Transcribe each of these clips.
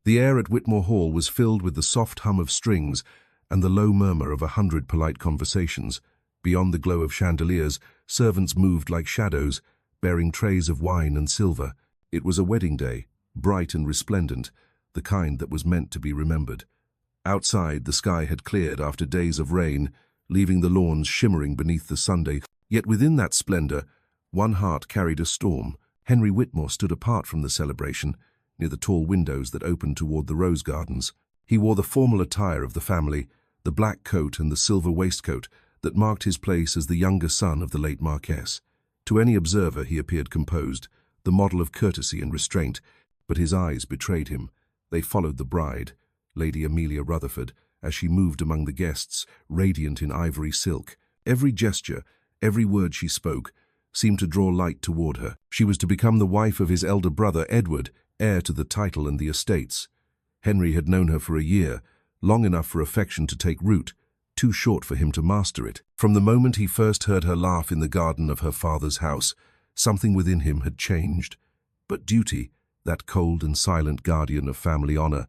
The air at Whitmore Hall was filled with the soft hum of strings and the low murmur of 100 polite conversations. Beyond the glow of chandeliers, servants moved like shadows, bearing trays of wine and silver. It was a wedding day, bright and resplendent, the kind that was meant to be remembered. Outside, the sky had cleared after days of rain, leaving the lawns shimmering beneath the Sunday. Yet within that splendor, one heart carried a storm. Henry Whitmore stood apart from the celebration, near the tall windows that opened toward the rose gardens. He wore the formal attire of the family, the black coat and the silver waistcoat that marked his place as the younger son of the late Marquess. To any observer he appeared composed, the model of courtesy and restraint, but his eyes betrayed him. They followed the bride, Lady Amelia Rutherford, as she moved among the guests, radiant in ivory silk. Every gesture, every word she spoke, seemed to draw light toward her. She was to become the wife of his elder brother, Edward, heir to the title and the estates. Henry had known her for a year, long enough for affection to take root, too short for him to master it. From the moment he first heard her laugh in the garden of her father's house, something within him had changed. But duty, that cold and silent guardian of family honor,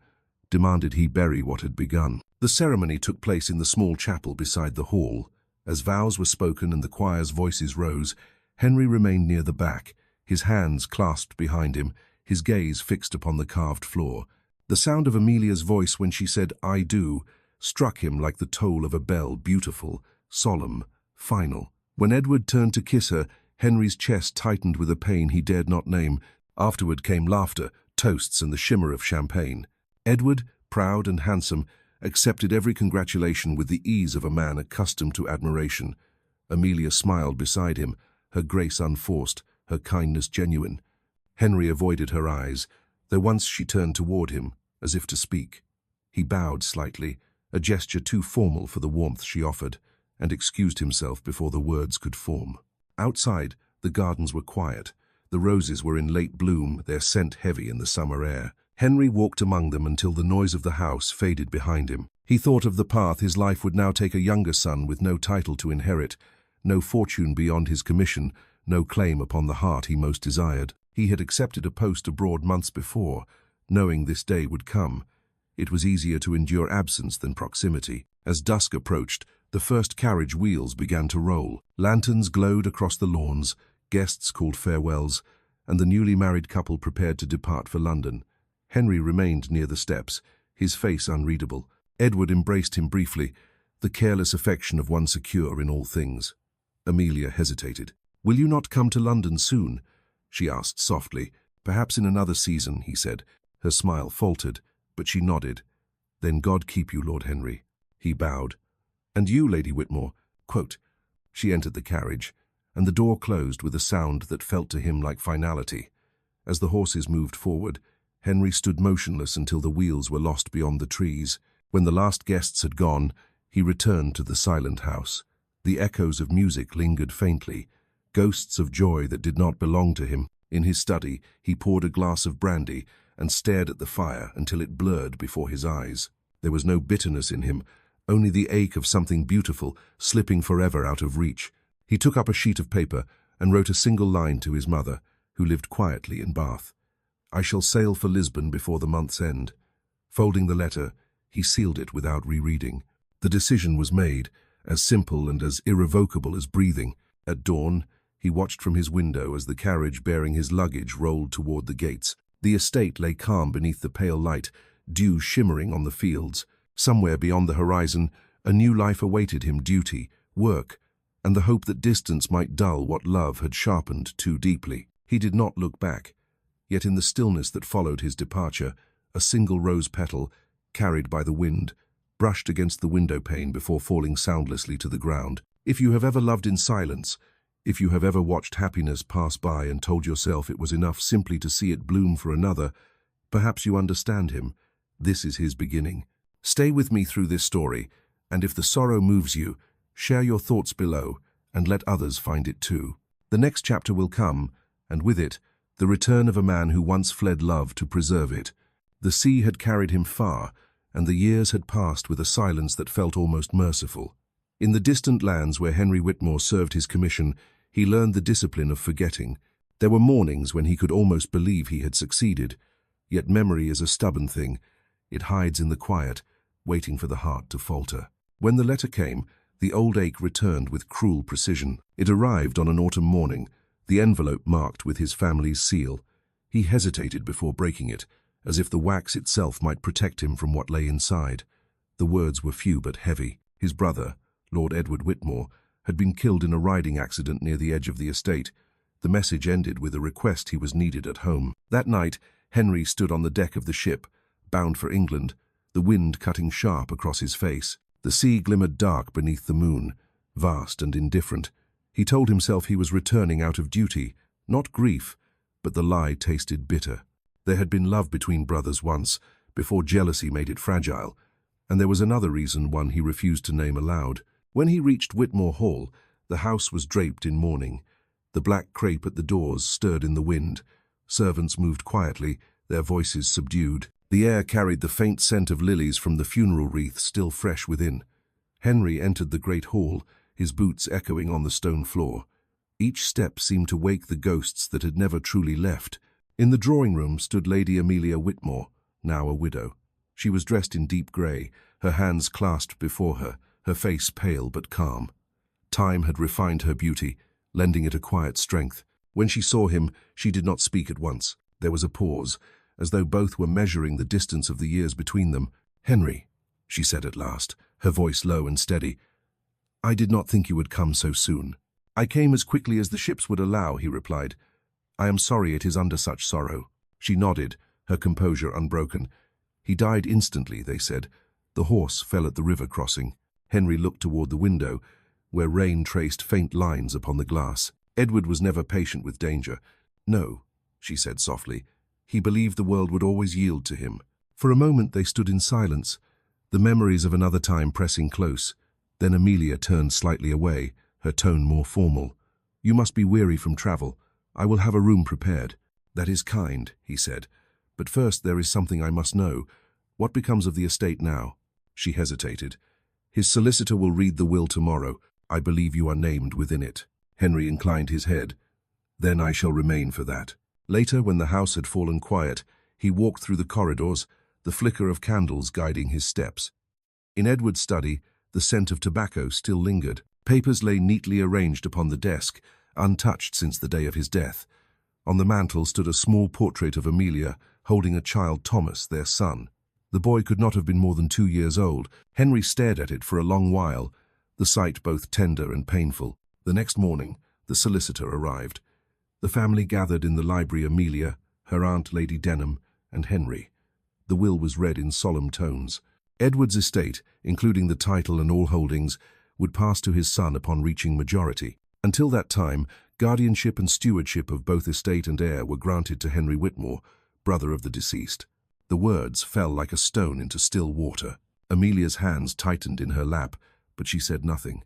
demanded he bury what had begun. The ceremony took place in the small chapel beside the hall. As vows were spoken and the choir's voices rose, Henry remained near the back, his hands clasped behind him, his gaze fixed upon the carved floor. The sound of Amelia's voice when she said, "I do," struck him like the toll of a bell, beautiful, solemn, final. When Edward turned to kiss her, Henry's chest tightened with a pain he dared not name. Afterward came laughter, toasts, and the shimmer of champagne. Edward, proud and handsome, accepted every congratulation with the ease of a man accustomed to admiration. Amelia smiled beside him, her grace unforced, her kindness genuine. Henry avoided her eyes, though once she turned toward him, as if to speak. He bowed slightly, a gesture too formal for the warmth she offered, and excused himself before the words could form. Outside, the gardens were quiet. The roses were in late bloom, their scent heavy in the summer air. Henry walked among them until the noise of the house faded behind him. He thought of the path his life would now take: a younger son with no title to inherit, no fortune beyond his commission, no claim upon the heart he most desired. He had accepted a post abroad months before, knowing this day would come. It was easier to endure absence than proximity. As dusk approached, the first carriage wheels began to roll. Lanterns glowed across the lawns, guests called farewells, and the newly married couple prepared to depart for London. Henry remained near the steps, his face unreadable. Edward embraced him briefly, the careless affection of one secure in all things. Amelia hesitated. "Will you not come to London soon?" she asked softly. "Perhaps in another season," he said. Her smile faltered, but she nodded. "Then God keep you, Lord Henry." He bowed. "And you, Lady Whitmore?" Quote. She entered the carriage, and the door closed with a sound that felt to him like finality. As the horses moved forward, Henry stood motionless until the wheels were lost beyond the trees. When the last guests had gone, he returned to the silent house. The echoes of music lingered faintly, ghosts of joy that did not belong to him. In his study, he poured a glass of brandy and stared at the fire until it blurred before his eyes. There was no bitterness in him, only the ache of something beautiful slipping forever out of reach. He took up a sheet of paper and wrote a single line to his mother, who lived quietly in Bath. "I shall sail for Lisbon before the month's end." Folding the letter, he sealed it without rereading. The decision was made, as simple and as irrevocable as breathing. At dawn, he watched from his window as the carriage bearing his luggage rolled toward the gates. The estate lay calm beneath the pale light, dew shimmering on the fields. Somewhere beyond the horizon, a new life awaited him: duty, work, and the hope that distance might dull what love had sharpened too deeply. He did not look back. Yet in the stillness that followed his departure, a single rose petal, carried by the wind, brushed against the window pane before falling soundlessly to the ground. If you have ever loved in silence, if you have ever watched happiness pass by and told yourself it was enough simply to see it bloom for another, perhaps you understand him. This is his beginning. Stay with me through this story, and if the sorrow moves you, share your thoughts below and let others find it too. The next chapter will come, and with it, the return of a man who once fled love to preserve it. The sea had carried him far, and the years had passed with a silence that felt almost merciful. In the distant lands where Henry Whitmore served his commission, he learned the discipline of forgetting. There were mornings when he could almost believe he had succeeded, Yet memory is a stubborn thing. It hides in the quiet, waiting for the heart to falter. When the letter came, the old ache returned with cruel precision. It arrived on an autumn morning, the envelope marked with his family's seal. He hesitated before breaking it, as if the wax itself might protect him from what lay inside. The words were few but heavy. His brother, Lord Edward Whitmore, had been killed in a riding accident near the edge of the estate. The message ended with a request he was needed at home. That night, Henry stood on the deck of the ship, bound for England, the wind cutting sharp across his face. The sea glimmered dark beneath the moon, vast and indifferent. He told himself he was returning out of duty, not grief, but the lie tasted bitter. There had been love between brothers once, before jealousy made it fragile, and there was another reason, one he refused to name aloud. When he reached Whitmore Hall, the house was draped in mourning. The black crape at the doors stirred in the wind. Servants moved quietly, their voices subdued. The air carried the faint scent of lilies from the funeral wreath still fresh within. Henry entered the great hall, his boots echoing on the stone floor. Each step seemed to wake the ghosts that had never truly left. In the drawing room stood Lady Amelia Whitmore, now a widow. She was dressed in deep grey, her hands clasped before her face pale but calm. Time had refined her beauty, lending it a quiet strength. When she saw him, she did not speak at once. There was a pause, as though both were measuring the distance of the years between them. "Henry," she said at last, her voice low and steady, "I did not think you would come so soon." "I came as quickly as the ships would allow," he replied. "I am sorry it is under such sorrow." She nodded, her composure unbroken. "He died instantly," they said. "The horse fell at the river crossing." Henry looked toward the window, where rain traced faint lines upon the glass. Edward was never patient with danger. "No," she said softly. "He believed the world would always yield to him." For a moment they stood in silence, the memories of another time pressing close. Then Amelia turned slightly away, her tone more formal. "You must be weary from travel. I will have a room prepared." "That is kind," he said. "But first there is something I must know. What becomes of the estate now?" She hesitated. "His solicitor will read the will tomorrow. I believe you are named within it." Henry inclined his head. "Then I shall remain for that." Later, when the house had fallen quiet, he walked through the corridors, the flicker of candles guiding his steps. In Edward's study, the scent of tobacco still lingered. Papers lay neatly arranged upon the desk, untouched since the day of his death. On the mantel stood a small portrait of Amelia, holding a child, Thomas, their son. The boy could not have been more than 2 years old. Henry stared at it for a long while, the sight both tender and painful. The next morning, the solicitor arrived. The family gathered in the library. Amelia, her aunt Lady Denham, and Henry. The will was read in solemn tones. Edward's estate, including the title and all holdings, would pass to his son upon reaching majority. Until that time, guardianship and stewardship of both estate and heir were granted to Henry Whitmore, brother of the deceased. The words fell like a stone into still water. Amelia's hands tightened in her lap, but she said nothing.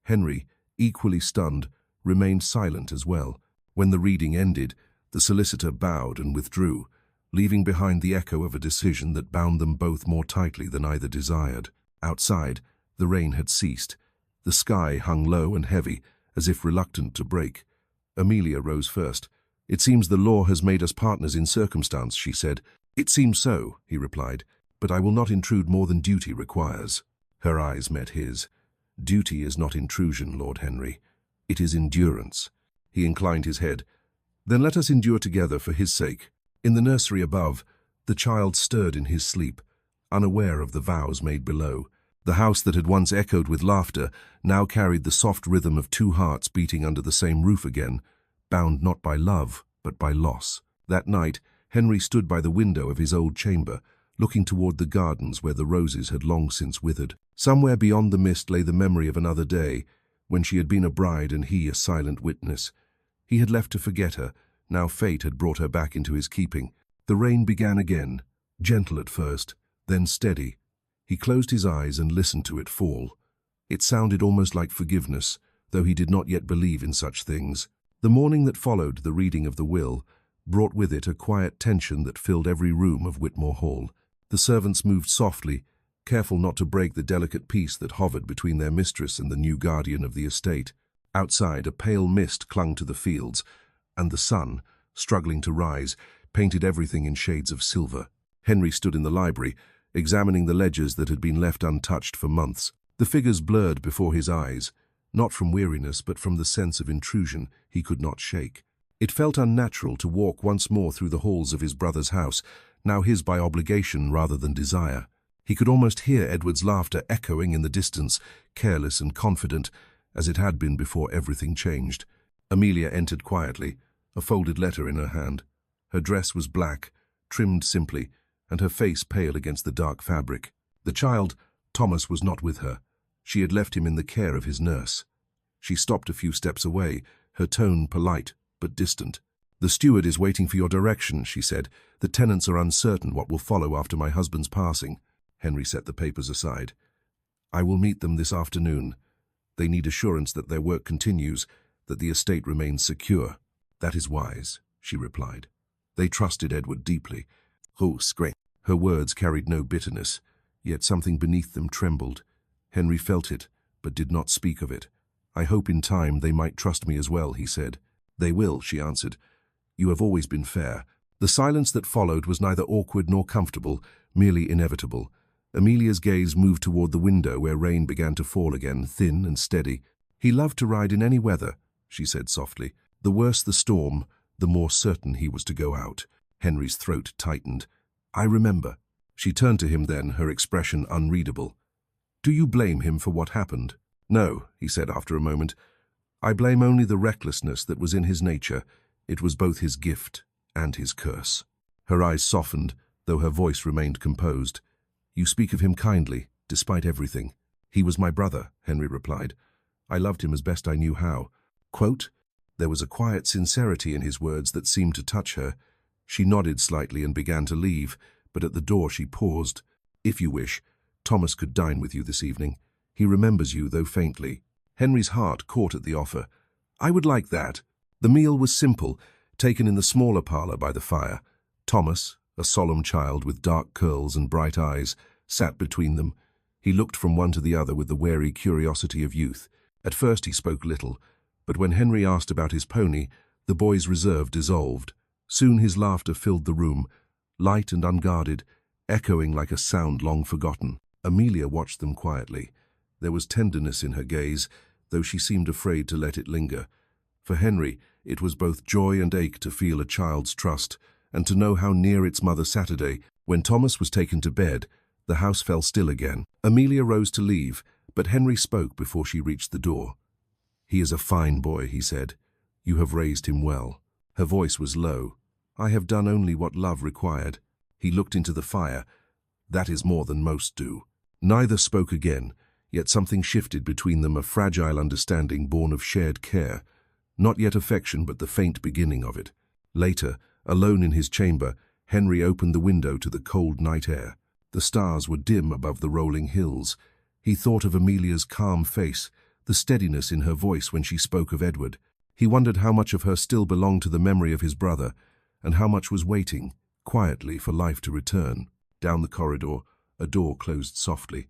Henry, equally stunned, remained silent as well. When the reading ended, the solicitor bowed and withdrew, leaving behind the echo of a decision that bound them both more tightly than either desired. Outside, the rain had ceased. The sky hung low and heavy, as if reluctant to break. Amelia rose first. "It seems the law has made us partners in circumstance," she said. "It seems so," he replied, "but I will not intrude more than duty requires." Her eyes met his. "Duty is not intrusion, Lord Henry. It is endurance." He inclined his head. "Then let us endure together for his sake." In the nursery above, the child stirred in his sleep, unaware of the vows made below. The house that had once echoed with laughter now carried the soft rhythm of two hearts beating under the same roof again, bound not by love, but by loss. That night, Henry stood by the window of his old chamber, looking toward the gardens where the roses had long since withered. Somewhere beyond the mist lay the memory of another day, when she had been a bride and he a silent witness. He had left to forget her. Now fate had brought her back into his keeping. The rain began again, gentle at first, then steady. He closed his eyes and listened to it fall. It sounded almost like forgiveness, though he did not yet believe in such things. The morning that followed the reading of the will brought with it a quiet tension that filled every room of Whitmore Hall. The servants moved softly, careful not to break the delicate peace that hovered between their mistress and the new guardian of the estate. Outside, a pale mist clung to the fields, and the sun, struggling to rise, painted everything in shades of silver. Henry stood in the library, examining the ledgers that had been left untouched for months. The figures blurred before his eyes, not from weariness but from the sense of intrusion he could not shake. It felt unnatural to walk once more through the halls of his brother's house, now his by obligation rather than desire. He could almost hear Edward's laughter echoing in the distance, careless and confident, as it had been before everything changed. Amelia entered quietly, a folded letter in her hand. Her dress was black, trimmed simply, and her face pale against the dark fabric. The child, Thomas, was not with her. She had left him in the care of his nurse. She stopped a few steps away, her tone polite but distant. "The steward is waiting for your direction," she said. "The tenants are uncertain what will follow after my husband's passing." Henry set the papers aside. "I will meet them this afternoon. They need assurance that their work continues, that the estate remains secure." "That is wise," she replied. They trusted Edward deeply. "Oh, scream." Her words carried no bitterness, yet something beneath them trembled. Henry felt it, but did not speak of it. "I hope in time they might trust me as well," he said. "They will," she answered. "You have always been fair." The silence that followed was neither awkward nor comfortable, merely inevitable. Amelia's gaze moved toward the window where rain began to fall again, thin and steady. "He loved to ride in any weather," she said softly. The worse the storm, the more certain he was to go out. Henry's throat tightened. "I remember." She turned to him then, her expression unreadable. "Do you blame him for what happened?" "No," he said after a moment. "I blame only the recklessness that was in his nature. It was both his gift and his curse." Her eyes softened, though her voice remained composed. "You speak of him kindly, despite everything." "He was my brother," Henry replied. "I loved him as best I knew how." Quote, there was a quiet sincerity in his words that seemed to touch her. She nodded slightly and began to leave, but at the door she paused. "If you wish, Thomas could dine with you this evening. He remembers you, though faintly." Henry's heart caught at the offer. "I would like that." The meal was simple, taken in the smaller parlour by the fire. Thomas, a solemn child with dark curls and bright eyes, sat between them. He looked from one to the other with the wary curiosity of youth. At first he spoke little, but when Henry asked about his pony, the boy's reserve dissolved. Soon his laughter filled the room, light and unguarded, echoing like a sound long forgotten. Amelia watched them quietly. There was tenderness in her gaze, though she seemed afraid to let it linger. For Henry, it was both joy and ache to feel a child's trust, and to know how near its mother Saturday. When Thomas was taken to bed, the house fell still again. Amelia rose to leave, but Henry spoke before she reached the door. "He is a fine boy," he said. "You have raised him well." Her voice was low. "I have done only what love required." He looked into the fire. "That is more than most do." Neither spoke again, yet something shifted between them, a fragile understanding born of shared care. Not yet affection, but the faint beginning of it. Later, alone in his chamber, Henry opened the window to the cold night air. The stars were dim above the rolling hills. He thought of Amelia's calm face, the steadiness in her voice when she spoke of Edward. He wondered how much of her still belonged to the memory of his brother, and how much was waiting, quietly, for life to return. Down the corridor, a door closed softly.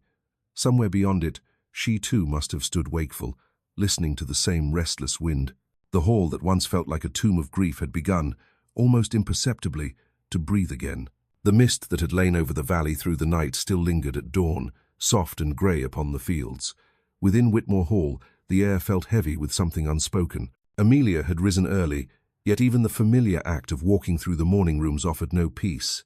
Somewhere beyond it, she too must have stood wakeful, listening to the same restless wind. The hall that once felt like a tomb of grief had begun, almost imperceptibly, to breathe again. The mist that had lain over the valley through the night still lingered at dawn, soft and grey upon the fields. Within Whitmore Hall, the air felt heavy with something unspoken. Amelia had risen early, yet even the familiar act of walking through the morning rooms offered no peace.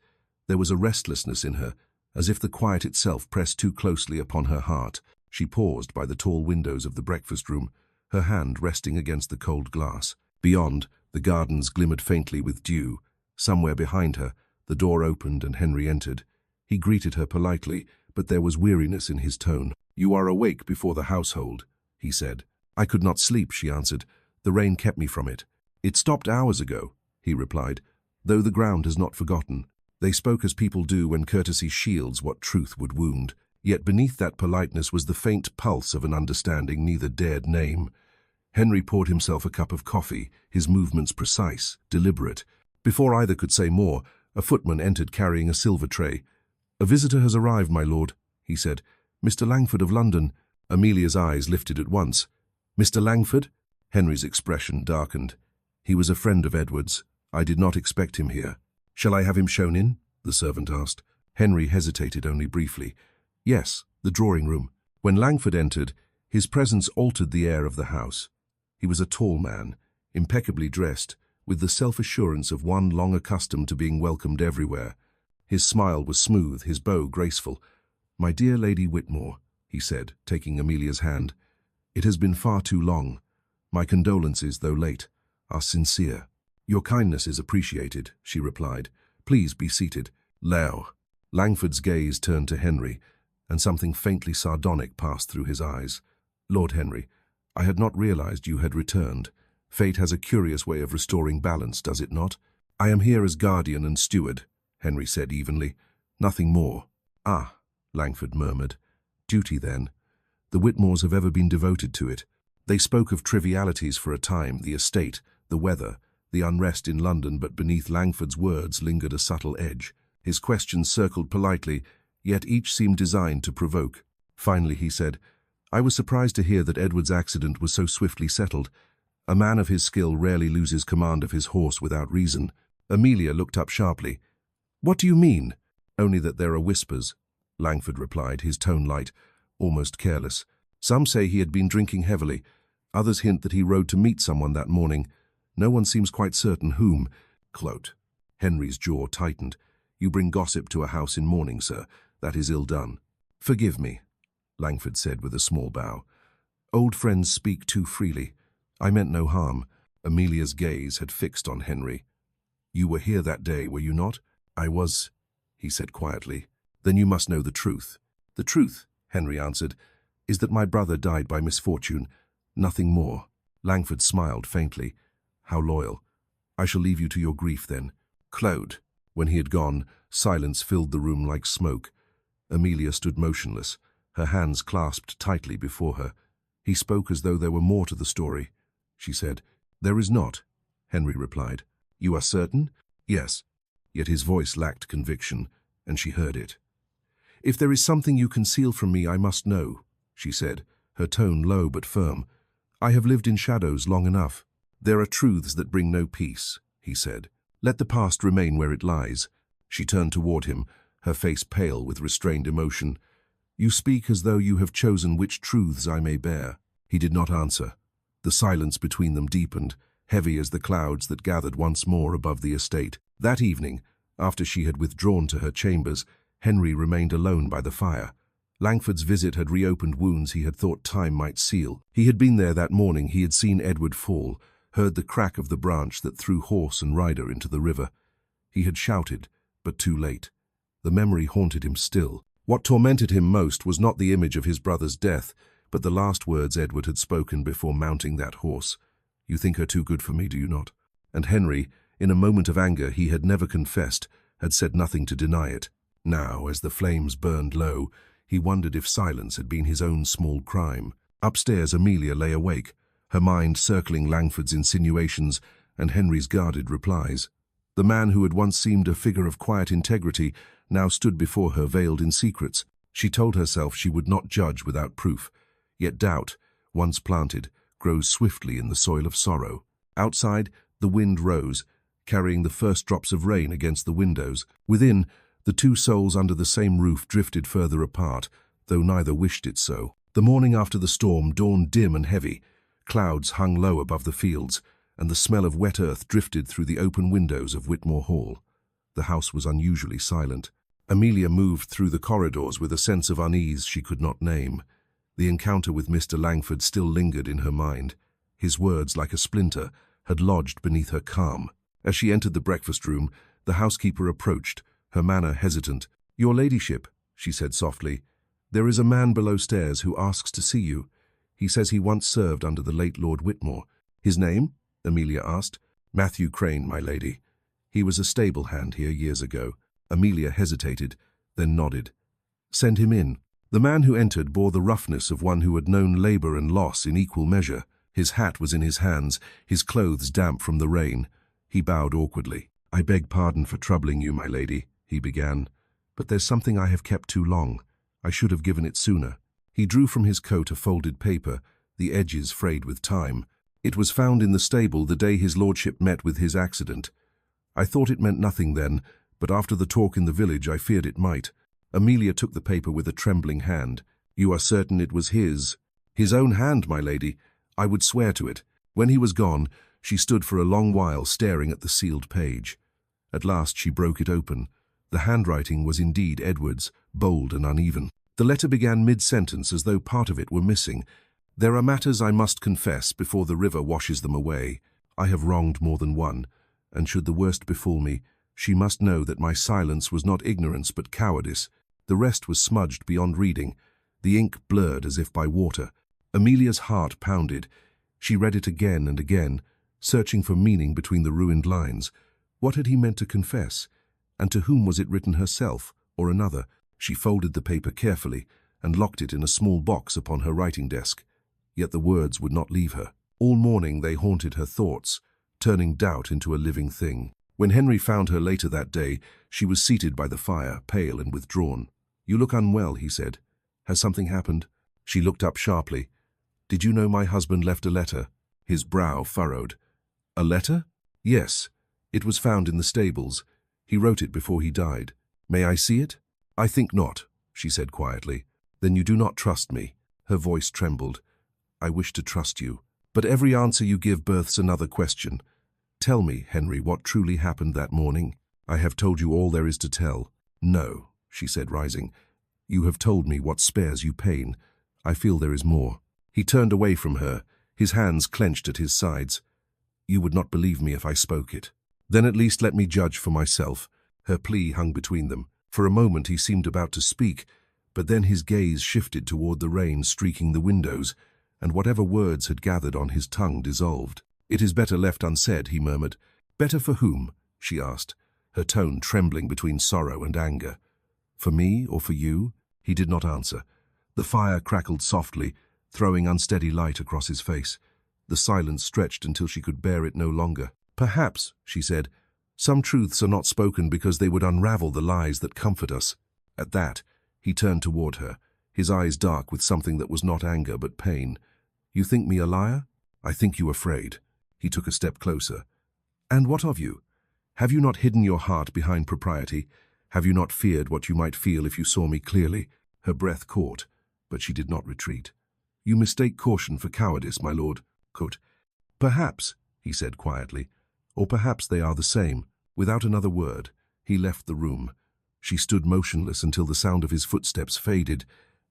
There was a restlessness in her, as if the quiet itself pressed too closely upon her heart. She paused by the tall windows of the breakfast room, her hand resting against the cold glass. Beyond, the gardens glimmered faintly with dew. Somewhere behind her, the door opened and Henry entered. He greeted her politely, but there was weariness in his tone. "You are awake before the household," he said. "I could not sleep," she answered. "The rain kept me from it." "It stopped hours ago," he replied, "though the ground has not forgotten." They spoke as people do when courtesy shields what truth would wound. Yet beneath that politeness was the faint pulse of an understanding neither dared name. Henry poured himself a cup of coffee, his movements precise, deliberate. Before either could say more, a footman entered carrying a silver tray. "A visitor has arrived, my lord," he said. "Mr. Langford of London." Amelia's eyes lifted at once. "Mr. Langford?" Henry's expression darkened. "He was a friend of Edward's. I did not expect him here." "Shall I have him shown in?" the servant asked. Henry hesitated only briefly. "Yes, the drawing room." When Langford entered, his presence altered the air of the house. He was a tall man, impeccably dressed, with the self-assurance of one long accustomed to being welcomed everywhere. His smile was smooth, his bow graceful. "My dear Lady Whitmore," he said, taking Amelia's hand, "it has been far too long. My condolences, though late, are sincere." "Your kindness is appreciated," she replied. "Please be seated." Langford's gaze turned to Henry, and something faintly sardonic passed through his eyes. "Lord Henry, I had not realized you had returned. Fate has a curious way of restoring balance, does it not?" "I am here as guardian and steward," Henry said evenly. "Nothing more." "Ah," Langford murmured. "Duty, then. The Whitmores have ever been devoted to it." They spoke of trivialities for a time, the estate, the weather, the unrest in London, but beneath Langford's words lingered a subtle edge. His questions circled politely, yet each seemed designed to provoke. Finally he said, "I was surprised to hear that Edward's accident was so swiftly settled. A man of his skill rarely loses command of his horse without reason." Amelia looked up sharply. "What do you mean?" "Only that there are whispers," Langford replied, his tone light, almost careless. "Some say he had been drinking heavily. Others hint that he rode to meet someone that morning. No one seems quite certain whom." Henry's jaw tightened. "You bring gossip to a house in mourning, sir. That is ill done." "Forgive me," Langford said with a small bow. "Old friends speak too freely. I meant no harm." Amelia's gaze had fixed on Henry. "You were here that day, were you not?" "I was," he said quietly. "Then you must know the truth." "The truth," Henry answered, "is that my brother died by misfortune. Nothing more." Langford smiled faintly. "How loyal. I shall leave you to your grief then." "Claude." When he had gone, silence filled the room like smoke. Amelia stood motionless, her hands clasped tightly before her. "He spoke as though there were more to the story," she said. "There is not," Henry replied. "You are certain?" "Yes." Yet his voice lacked conviction, and she heard it. "If there is something you conceal from me, I must know," she said, her tone low but firm. "I have lived in shadows long enough." "There are truths that bring no peace," he said. "Let the past remain where it lies." She turned toward him, her face pale with restrained emotion. "You speak as though you have chosen which truths I may bear." He did not answer. The silence between them deepened, heavy as the clouds that gathered once more above the estate. That evening, after she had withdrawn to her chambers, Henry remained alone by the fire. Langford's visit had reopened wounds he had thought time might seal. He had been there that morning. He had seen Edward fall, heard the crack of the branch that threw horse and rider into the river. He had shouted, but too late. The memory haunted him still. What tormented him most was not the image of his brother's death, but the last words Edward had spoken before mounting that horse. "You think her too good for me, do you not?" And Henry, in a moment of anger he had never confessed, had said nothing to deny it. Now, as the flames burned low, he wondered if silence had been his own small crime. Upstairs, Amelia lay awake, her mind circling Langford's insinuations and Henry's guarded replies. The man who had once seemed a figure of quiet integrity now stood before her veiled in secrets. She told herself she would not judge without proof. Yet doubt, once planted, grows swiftly in the soil of sorrow. Outside, the wind rose, carrying the first drops of rain against the windows. Within, the two souls under the same roof drifted further apart, though neither wished it so. The morning after the storm dawned dim and heavy. Clouds hung low above the fields, and the smell of wet earth drifted through the open windows of Whitmore Hall. The house was unusually silent. Amelia moved through the corridors with a sense of unease she could not name. The encounter with Mr. Langford still lingered in her mind. His words, like a splinter, had lodged beneath her calm. As she entered the breakfast room, the housekeeper approached, her manner hesitant. "Your ladyship," she said softly, "there is a man below stairs who asks to see you. He says he once served under the late Lord Whitmore." "His name?" Amelia asked. "Matthew Crane, my lady. He was a stable hand here years ago." Amelia hesitated, then nodded. "Send him in." The man who entered bore the roughness of one who had known labor and loss in equal measure. His hat was in his hands, his clothes damp from the rain. He bowed awkwardly. "I beg pardon for troubling you, my lady," he began, "but there's something I have kept too long. I should have given it sooner." He drew from his coat a folded paper, the edges frayed with time. "It was found in the stable the day his lordship met with his accident. I thought it meant nothing then, but after the talk in the village I feared it might. Amelia took the paper with a trembling hand. You are certain it was his? His own hand, my lady. I would swear to it. When he was gone, she stood for a long while staring at the sealed page. At last she broke it open. The handwriting was indeed Edward's, bold and uneven. The letter began mid-sentence as though part of it were missing. There are matters I must confess before the river washes them away. I have wronged more than one, and should the worst befall me, she must know that my silence was not ignorance but cowardice. The rest was smudged beyond reading, the ink blurred as if by water. Amelia's heart pounded. She read it again and again, searching for meaning between the ruined lines. What had he meant to confess? And to whom was it written, herself or another? She folded the paper carefully and locked it in a small box upon her writing desk. Yet the words would not leave her. All morning they haunted her thoughts, turning doubt into a living thing. When Henry found her later that day, she was seated by the fire, pale and withdrawn. You look unwell, he said. Has something happened? She looked up sharply. Did you know my husband left a letter? His brow furrowed. A letter? Yes. It was found in the stables. He wrote it before he died. May I see it? I think not, she said quietly. Then you do not trust me. Her voice trembled. I wish to trust you. But every answer you give births another question. Tell me, Henry, what truly happened that morning. I have told you all there is to tell. No, she said, rising. You have told me what spares you pain. I feel there is more. He turned away from her, his hands clenched at his sides. You would not believe me if I spoke it. Then at least let me judge for myself. Her plea hung between them. For a moment he seemed about to speak, but then his gaze shifted toward the rain streaking the windows, and whatever words had gathered on his tongue dissolved. It is better left unsaid, he murmured. Better for whom? She asked, her tone trembling between sorrow and anger. For me or for you? He did not answer. The fire crackled softly, throwing unsteady light across his face. The silence stretched until she could bear it no longer. Perhaps, she said, some truths are not spoken because they would unravel the lies that comfort us. At that, he turned toward her, his eyes dark with something that was not anger but pain. You think me a liar? I think you afraid. He took a step closer. And what of you? Have you not hidden your heart behind propriety? Have you not feared what you might feel if you saw me clearly? Her breath caught, but she did not retreat. You mistake caution for cowardice, my lord. Perhaps, he said quietly, or perhaps they are the same. Without another word, he left the room. She stood motionless until the sound of his footsteps faded,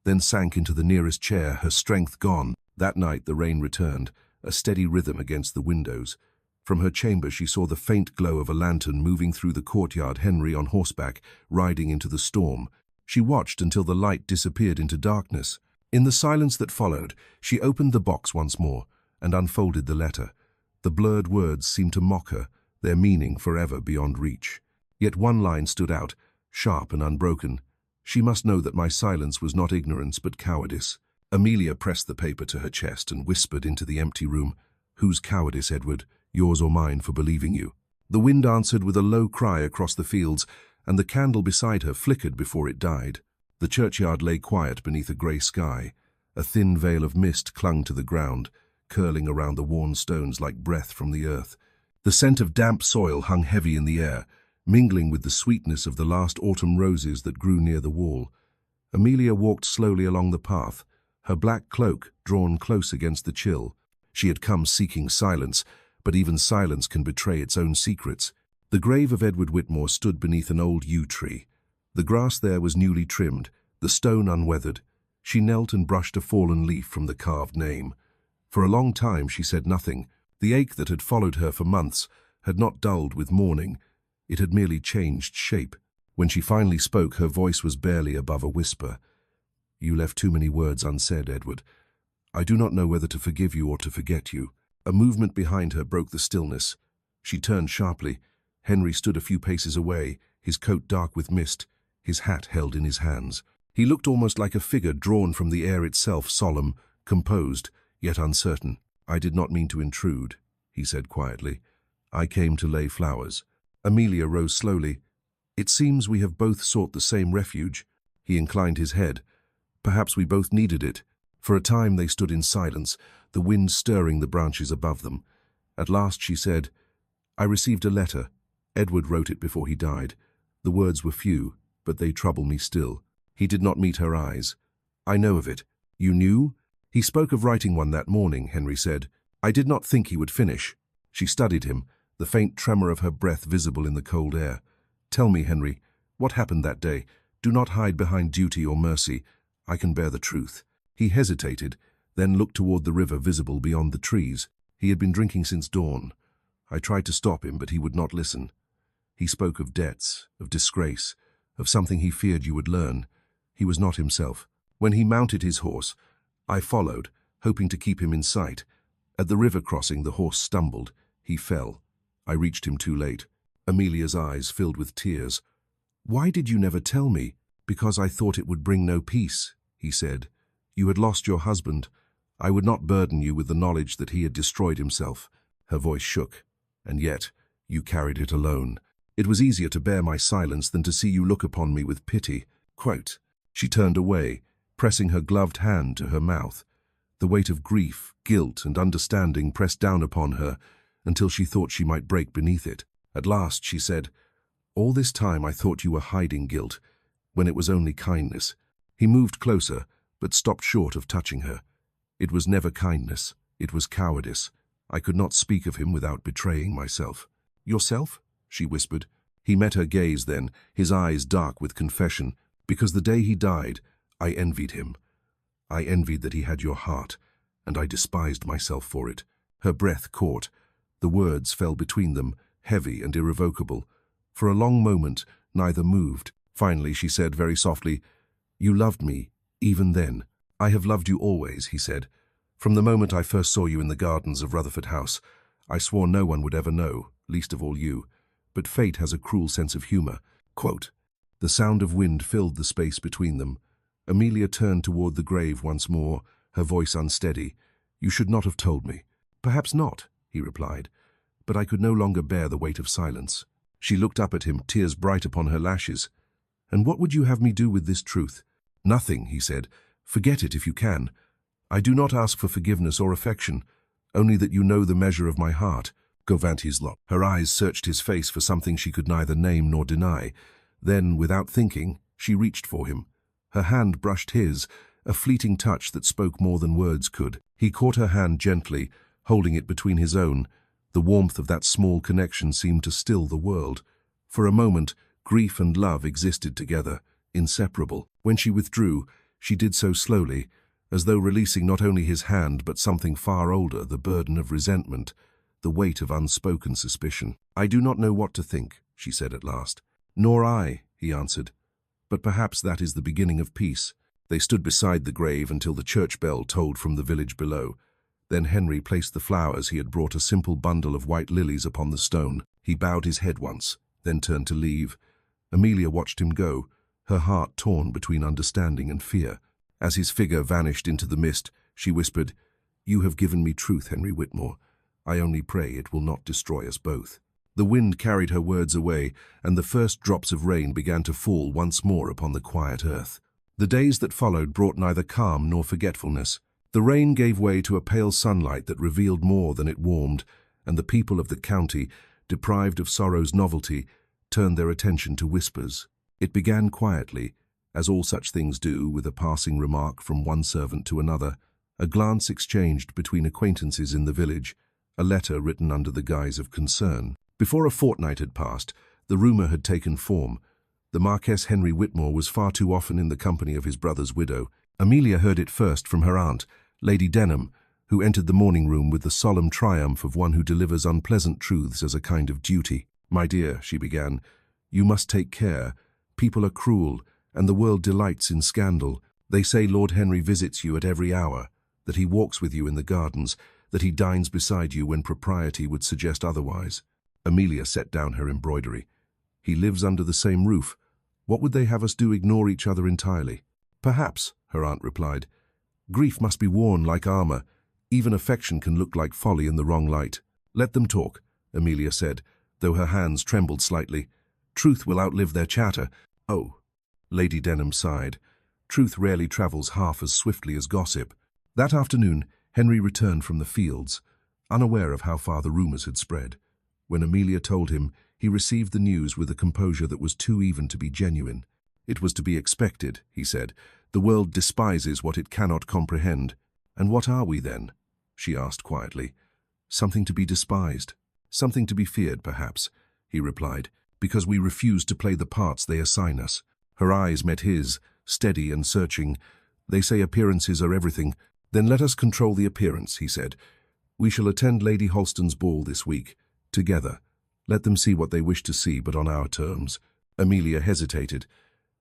then sank into the nearest chair, her strength gone. That night the rain returned, a steady rhythm against the windows. From her chamber she saw the faint glow of a lantern moving through the courtyard, Henry on horseback, riding into the storm. She watched until the light disappeared into darkness. In the silence that followed, she opened the box once more and unfolded the letter. The blurred words seemed to mock her, their meaning forever beyond reach. Yet one line stood out, sharp and unbroken. She must know that my silence was not ignorance but cowardice. Amelia pressed the paper to her chest and whispered into the empty room, Whose cowardice, Edward? Yours or mine for believing you? The wind answered with a low cry across the fields, and the candle beside her flickered before it died. The churchyard lay quiet beneath a grey sky. A thin veil of mist clung to the ground, curling around the worn stones like breath from the earth. The scent of damp soil hung heavy in the air, mingling with the sweetness of the last autumn roses that grew near the wall. Amelia walked slowly along the path, her black cloak drawn close against the chill. She had come seeking silence, but even silence can betray its own secrets. The grave of Edward Whitmore stood beneath an old yew tree. The grass there was newly trimmed, the stone unweathered. She knelt and brushed a fallen leaf from the carved name. For a long time she said nothing. The ache that had followed her for months had not dulled with mourning. It had merely changed shape. When she finally spoke, her voice was barely above a whisper. You left too many words unsaid, Edward. I do not know whether to forgive you or to forget you. A movement behind her broke the stillness. She turned sharply. Henry stood a few paces away, his coat dark with mist, his hat held in his hands. He looked almost like a figure drawn from the air itself, solemn, composed, yet uncertain. I did not mean to intrude, he said quietly. I came to lay flowers. Amelia rose slowly. It seems we have both sought the same refuge. He inclined his head. Perhaps we both needed it. For a time they stood in silence, the wind stirring the branches above them. At last she said, I received a letter. Edward wrote it before he died. The words were few, but they trouble me still. He did not meet her eyes. I know of it. You knew? He spoke of writing one that morning, Henry said. I did not think he would finish. She studied him, the faint tremor of her breath visible in the cold air. Tell me, Henry, what happened that day? Do not hide behind duty or mercy. I can bear the truth. He hesitated, then looked toward the river visible beyond the trees. He had been drinking since dawn. I tried to stop him, but he would not listen. He spoke of debts, of disgrace, of something he feared you would learn. He was not himself. When he mounted his horse, I followed, hoping to keep him in sight. At the river crossing, the horse stumbled. He fell. I reached him too late. Amelia's eyes filled with tears. Why did you never tell me? Because I thought it would bring no peace, he said. You had lost your husband. I would not burden you with the knowledge that he had destroyed himself. Her voice shook. And yet, you carried it alone. It was easier to bear my silence than to see you look upon me with pity. Quote. She turned away, pressing her gloved hand to her mouth. The weight of grief, guilt, and understanding pressed down upon her until she thought she might break beneath it. At last, she said, All this time I thought you were hiding guilt, when it was only kindness. He moved closer, but stopped short of touching her. It was never kindness. It was cowardice. I could not speak of him without betraying myself. Yourself? She whispered. He met her gaze then, his eyes dark with confession. Because the day he died, I envied him. I envied that he had your heart, and I despised myself for it. Her breath caught. The words fell between them, heavy and irrevocable. For a long moment, neither moved. Finally, she said very softly, You loved me, even then. I have loved you always, he said. From the moment I first saw you in the gardens of Rutherford House, I swore no one would ever know, least of all you. But fate has a cruel sense of humor. Quote, The sound of wind filled the space between them. Amelia turned toward the grave once more, her voice unsteady. You should not have told me. Perhaps not, he replied. But I could no longer bear the weight of silence. She looked up at him, tears bright upon her lashes. And what would you have me do with this truth? Nothing, he said. Forget it if you can. I do not ask for forgiveness or affection, only that you know the measure of my heart. Govantislo. Her eyes searched his face for something she could neither name nor deny. Then, without thinking, she reached for him. Her hand brushed his, a fleeting touch that spoke more than words could. He caught her hand gently, holding it between his own. The warmth of that small connection seemed to still the world. For a moment, grief and love existed together, inseparable. When she withdrew, she did so slowly, as though releasing not only his hand but something far older, the burden of resentment, the weight of unspoken suspicion. I do not know what to think, she said at last. Nor I, he answered. But perhaps that is the beginning of peace. They stood beside the grave until the church bell tolled from the village below. Then Henry placed the flowers. He had brought a simple bundle of white lilies upon the stone. He bowed his head once, then turned to leave. Amelia watched him go, her heart torn between understanding and fear. As his figure vanished into the mist, she whispered, You have given me truth, Henry Whitmore. I only pray it will not destroy us both. The wind carried her words away, and the first drops of rain began to fall once more upon the quiet earth. The days that followed brought neither calm nor forgetfulness. The rain gave way to a pale sunlight that revealed more than it warmed, and the people of the county, deprived of sorrow's novelty, turned their attention to whispers. It began quietly, as all such things do, with a passing remark from one servant to another, a glance exchanged between acquaintances in the village, a letter written under the guise of concern. Before a fortnight had passed, the rumour had taken form. The Marquess Henry Whitmore was far too often in the company of his brother's widow. Amelia heard it first from her aunt, Lady Denham, who entered the morning room with the solemn triumph of one who delivers unpleasant truths as a kind of duty. My dear, she began, you must take care. People are cruel, and the world delights in scandal. They say Lord Henry visits you at every hour, that he walks with you in the gardens, that he dines beside you when propriety would suggest otherwise. Amelia set down her embroidery. He lives under the same roof. What would they have us do, ignore each other entirely? Perhaps, her aunt replied. Grief must be worn like armor. Even affection can look like folly in the wrong light. Let them talk, Amelia said, though her hands trembled slightly. Truth will outlive their chatter. Oh, Lady Denham sighed. Truth rarely travels half as swiftly as gossip. That afternoon, Henry returned from the fields, unaware of how far the rumors had spread. When Amelia told him, He received the news with a composure that was too even to be genuine. "It was to be expected," he said. "The world despises what it cannot comprehend." "And what are we then?" she asked quietly. "Something to be despised. Something to be feared, perhaps," he replied, "because we refuse to play the parts they assign us." Her eyes met his, steady and searching. "They say appearances are everything. Then let us control the appearance," he said. "We shall attend Lady Halston's ball this week, together. Let them see what they wish to see, but on our terms." Amelia hesitated.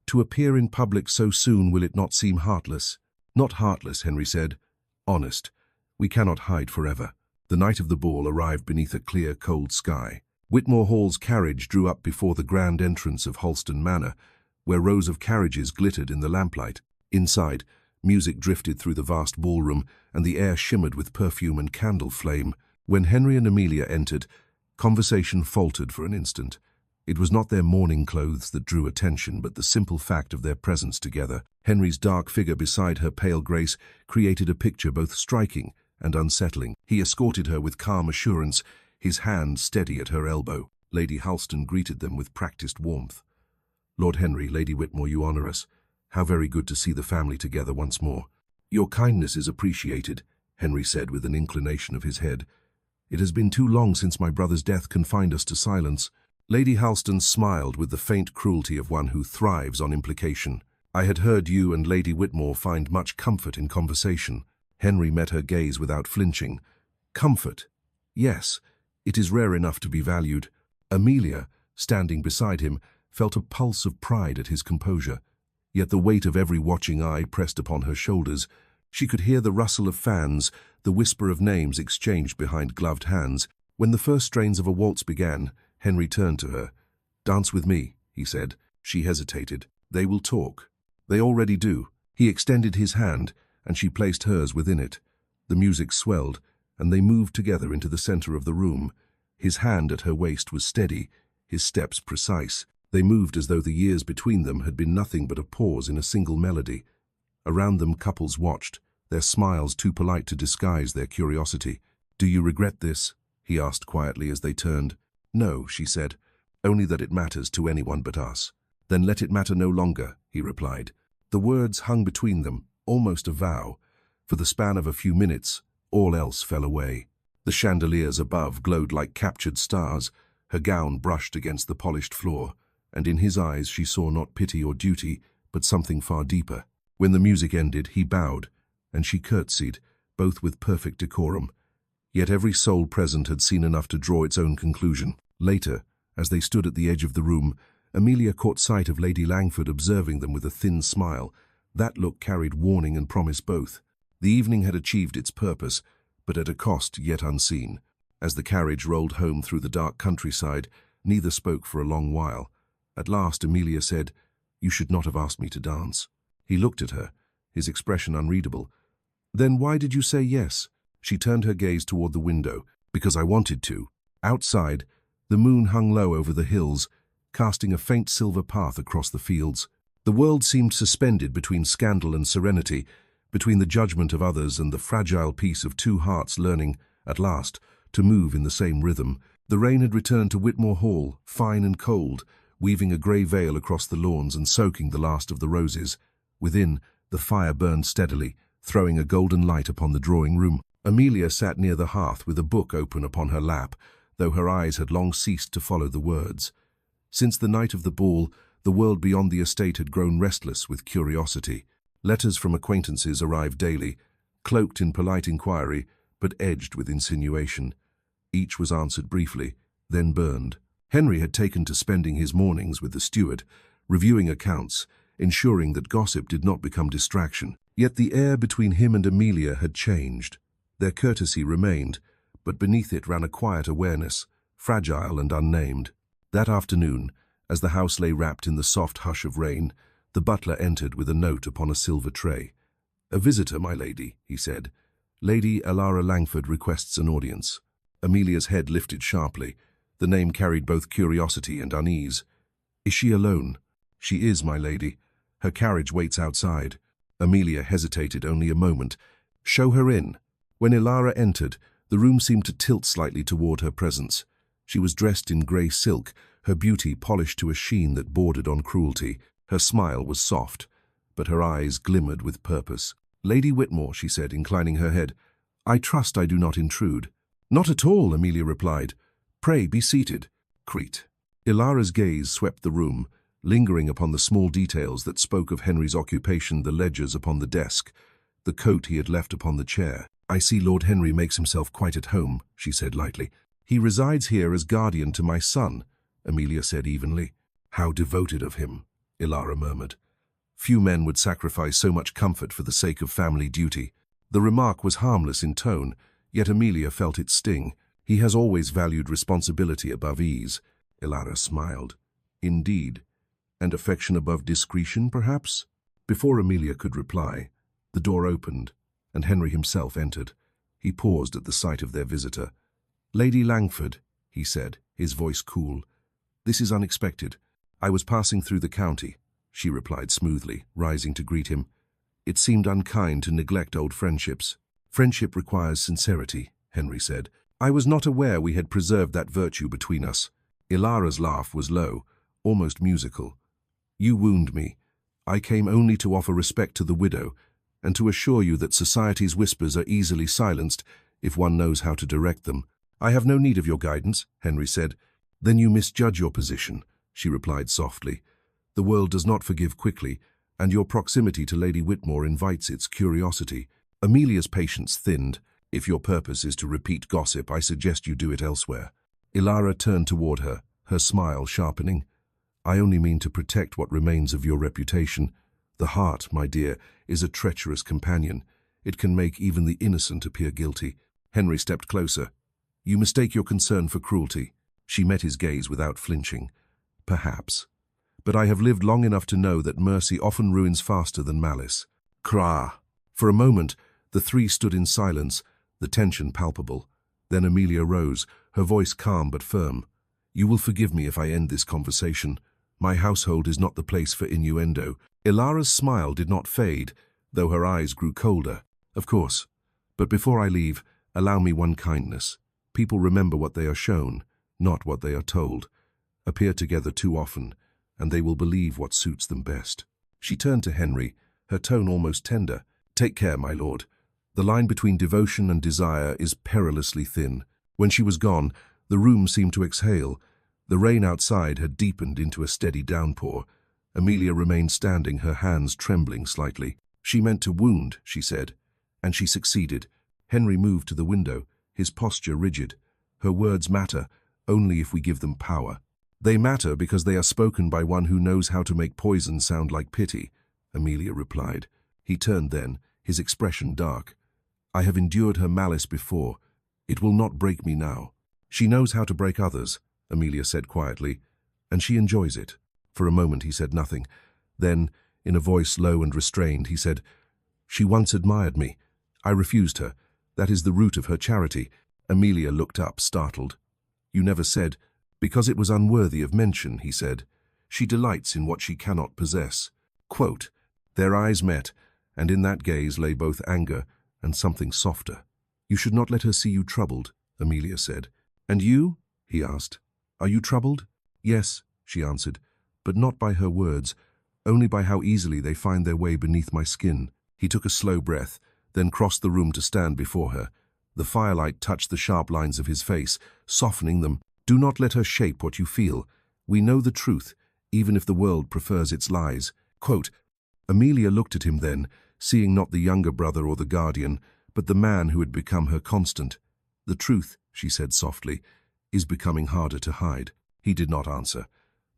"To appear in public so soon, will it not seem heartless?" "Not heartless," Henry said. "Honest. We cannot hide forever." The night of the ball arrived beneath a clear, cold sky. Whitmore Hall's carriage drew up before the grand entrance of Halston Manor, where rows of carriages glittered in the lamplight. Inside, music drifted through the vast ballroom, and the air shimmered with perfume and candle flame. When Henry and Amelia entered, conversation faltered for an instant. It was not their mourning clothes that drew attention, but the simple fact of their presence together. Henry's dark figure beside her pale grace created a picture both striking and unsettling. He escorted her with calm assurance, his hand steady at her elbow. Lady Halston greeted them with practiced warmth. "Lord Henry, Lady Whitmore, you honour us. How very good to see the family together once more." "Your kindness is appreciated," Henry said with an inclination of his head. "It has been too long since my brother's death confined us to silence." Lady Halston smiled with the faint cruelty of one who thrives on implication. "I had heard you and Lady Whitmore find much comfort in conversation." Henry met her gaze without flinching. "Comfort? Yes, it is rare enough to be valued." Amelia, standing beside him, felt a pulse of pride at his composure. Yet the weight of every watching eye pressed upon her shoulders. She could hear the rustle of fans, the whisper of names exchanged behind gloved hands. When the first strains of a waltz began, Henry turned to her. "Dance with me," he said. She hesitated. "They will talk." "They already do." He extended his hand, and she placed hers within it. The music swelled, and they moved together into the center of the room. His hand at her waist was steady, his steps precise. They moved as though the years between them had been nothing but a pause in a single melody. Around them couples watched, their smiles too polite to disguise their curiosity. "Do you regret this?" he asked quietly as they turned. "No," she said, "only that it matters to anyone but us." "Then let it matter no longer," he replied. The words hung between them, almost a vow. For the span of a few minutes, all else fell away. The chandeliers above glowed like captured stars. Her gown brushed against the polished floor, and in his eyes she saw not pity or duty, but something far deeper. When the music ended, he bowed, and she curtsied, both with perfect decorum. Yet every soul present had seen enough to draw its own conclusion. Later, as they stood at the edge of the room, Amelia caught sight of Lady Langford observing them with a thin smile. That look carried warning and promise both. The evening had achieved its purpose, but at a cost yet unseen. As the carriage rolled home through the dark countryside, neither spoke for a long while. At last Amelia said, "You should not have asked me to dance." He looked at her, his expression unreadable. "Then why did you say yes?" She turned her gaze toward the window. "Because I wanted to." Outside, the moon hung low over the hills, casting a faint silver path across the fields. The world seemed suspended between scandal and serenity, between the judgment of others and the fragile peace of two hearts learning, at last, to move in the same rhythm. The rain had returned to Whitmore Hall, fine and cold, weaving a grey veil across the lawns and soaking the last of the roses. Within, the fire burned steadily, throwing a golden light upon the drawing-room. Amelia sat near the hearth with a book open upon her lap, though her eyes had long ceased to follow the words. Since the night of the ball, the world beyond the estate had grown restless with curiosity. Letters from acquaintances arrived daily, cloaked in polite inquiry, but edged with insinuation. Each was answered briefly, then burned. Henry had taken to spending his mornings with the steward, reviewing accounts, ensuring that gossip did not become distraction. Yet the air between him and Amelia had changed. Their courtesy remained, but beneath it ran a quiet awareness, fragile and unnamed. That afternoon, as the house lay wrapped in the soft hush of rain, the butler entered with a note upon a silver tray. "A visitor, my lady," he said. "Lady Alara Langford requests an audience." Amelia's head lifted sharply. The name carried both curiosity and unease. "Is she alone?" "She is, my lady. Her carriage waits outside." Amelia hesitated only a moment. "Show her in." When Alara entered, the room seemed to tilt slightly toward her presence. She was dressed in grey silk, her beauty polished to a sheen that bordered on cruelty. Her smile was soft, but her eyes glimmered with purpose. "Lady Whitmore," she said, inclining her head, "I trust I do not intrude." "Not at all," Amelia replied. "Pray be seated." Crete. Ilara's gaze swept the room, lingering upon the small details that spoke of Henry's occupation, the ledgers upon the desk, the coat he had left upon the chair. "I see Lord Henry makes himself quite at home," she said lightly. "He resides here as guardian to my son," Amelia said evenly. "How devoted of him," Ilara murmured. "Few men would sacrifice so much comfort for the sake of family duty." The remark was harmless in tone, yet Amelia felt its sting. "He has always valued responsibility above ease," Ilara smiled. "Indeed. And affection above discretion, perhaps?" Before Amelia could reply, the door opened, and Henry himself entered. He paused at the sight of their visitor. "Lady Langford," he said, his voice cool. "This is unexpected. I was passing through the county," she replied smoothly, rising to greet him. "It seemed unkind to neglect old friendships." "Friendship requires sincerity," Henry said. "I was not aware we had preserved that virtue between us." Ilara's laugh was low, almost musical. "You wound me. I came only to offer respect to the widow, and to assure you that society's whispers are easily silenced if one knows how to direct them." "I have no need of your guidance," Henry said. "Then you misjudge your position," she replied softly. "The world does not forgive quickly, and your proximity to Lady Whitmore invites its curiosity." Amelia's patience thinned. "If your purpose is to repeat gossip, I suggest you do it elsewhere." Ilara turned toward her, her smile sharpening. "I only mean to protect what remains of your reputation. The heart, my dear, is a treacherous companion. It can make even the innocent appear guilty." Henry stepped closer. "You mistake your concern for cruelty." She met his gaze without flinching. "Perhaps. But I have lived long enough to know that mercy often ruins faster than malice." Krah! For a moment, the three stood in silence, the tension palpable. Then Amelia rose, her voice calm but firm. "You will forgive me if I end this conversation. My household is not the place for innuendo." Ilara's smile did not fade, though her eyes grew colder. "Of course. But before I leave, allow me one kindness. People remember what they are shown, not what they are told. Appear together too often, and they will believe what suits them best." She turned to Henry, her tone almost tender. "Take care, my lord. The line between devotion and desire is perilously thin." When she was gone, the room seemed to exhale. The rain outside had deepened into a steady downpour. Amelia remained standing, her hands trembling slightly. "She meant to wound," she said, "and she succeeded." Henry moved to the window, his posture rigid. "Her words matter only if we give them power." "They matter because they are spoken by one who knows how to make poison sound like pity," Amelia replied. He turned then, his expression dark. "I have endured her malice before. It will not break me now." "She knows how to break others," Amelia said quietly, "and she enjoys it." For a moment he said nothing. Then, in a voice low and restrained, he said, "She once admired me. I refused her. That is the root of her charity." Amelia looked up, startled. "You never said—" "Because it was unworthy of mention," he said. "She delights in what she cannot possess." Quote, their eyes met, and in that gaze lay both anger and something softer. "You should not let her see you troubled," Amelia said. "And you?" he asked. "Are you troubled?" "Yes," she answered, "but not by her words, only by how easily they find their way beneath my skin." He took a slow breath, then crossed the room to stand before her. The firelight touched the sharp lines of his face, softening them. "Do not let her shape what you feel. We know the truth, even if the world prefers its lies." Quote, Amelia looked at him then, seeing not the younger brother or the guardian, but the man who had become her constant. "The truth," she said softly, "is becoming harder to hide." He did not answer.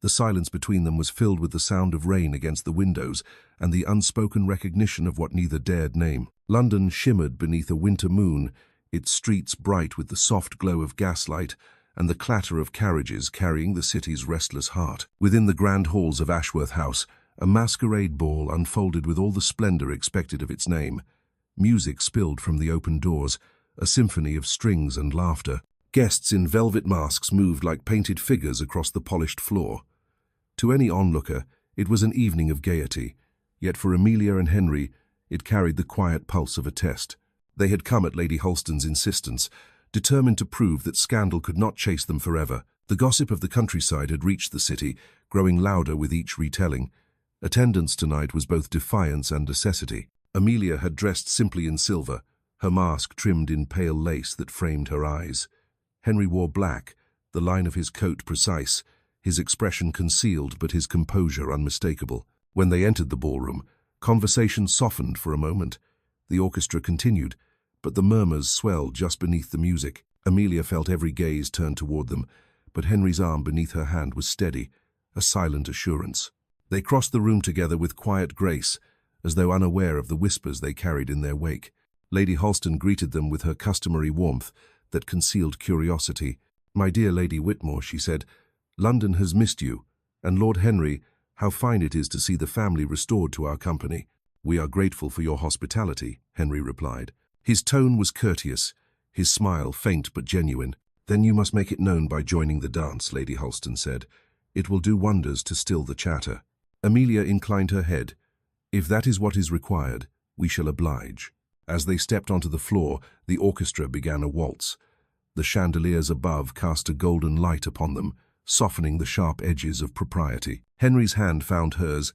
The silence between them was filled with the sound of rain against the windows and the unspoken recognition of what neither dared name. London shimmered beneath a winter moon, its streets bright with the soft glow of gaslight and the clatter of carriages carrying the city's restless heart. Within the grand halls of Ashworth House, a masquerade ball unfolded with all the splendor expected of its name. Music spilled from the open doors, a symphony of strings and laughter. Guests in velvet masks moved like painted figures across the polished floor. To any onlooker, it was an evening of gaiety, yet for Amelia and Henry, it carried the quiet pulse of a test. They had come at Lady Holston's insistence, determined to prove that scandal could not chase them forever. The gossip of the countryside had reached the city, growing louder with each retelling. Attendance tonight was both defiance and necessity. Amelia had dressed simply in silver, her mask trimmed in pale lace that framed her eyes. Henry wore black, the line of his coat precise, his expression concealed but his composure unmistakable. When they entered the ballroom, conversation softened for a moment. The orchestra continued, but the murmurs swelled just beneath the music. Amelia felt every gaze turned toward them, but Henry's arm beneath her hand was steady, a silent assurance. They crossed the room together with quiet grace, as though unaware of the whispers they carried in their wake. Lady Halston greeted them with her customary warmth that concealed curiosity. "My dear Lady Whitmore," she said, "London has missed you, and Lord Henry, how fine it is to see the family restored to our company." "We are grateful for your hospitality," Henry replied. His tone was courteous, his smile faint but genuine. "Then you must make it known by joining the dance," Lady Halston said. "It will do wonders to still the chatter." Amelia inclined her head. "If that is what is required, we shall oblige." As they stepped onto the floor, the orchestra began a waltz. The chandeliers above cast a golden light upon them, softening the sharp edges of propriety. Henry's hand found hers,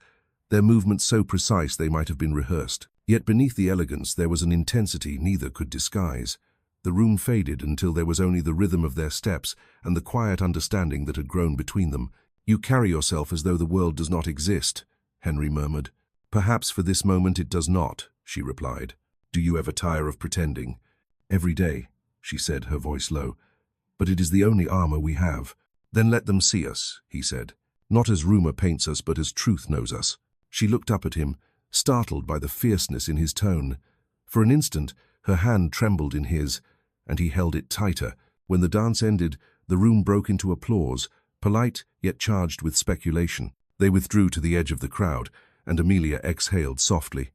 their movements so precise they might have been rehearsed. Yet beneath the elegance there was an intensity neither could disguise. The room faded until there was only the rhythm of their steps and the quiet understanding that had grown between them. "You carry yourself as though the world does not exist," Henry murmured. "Perhaps for this moment it does not," she replied. "Do you ever tire of pretending?" "Every day," she said, her voice low. "But it is the only armor we have." "Then let them see us," he said. "Not as rumor paints us, but as truth knows us." She looked up at him, startled by the fierceness in his tone. For an instant, her hand trembled in his, and he held it tighter. When the dance ended, the room broke into applause, polite yet charged with speculation. They withdrew to the edge of the crowd, and Amelia exhaled softly.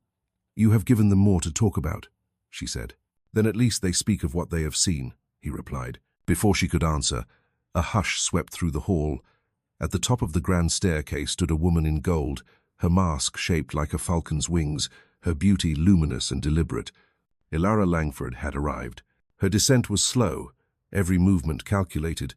"You have given them more to talk about," she said. "Then at least they speak of what they have seen," he replied. Before she could answer, a hush swept through the hall. At the top of the grand staircase stood a woman in gold, her mask shaped like a falcon's wings, her beauty luminous and deliberate. Ilara Langford had arrived. Her descent was slow, every movement calculated.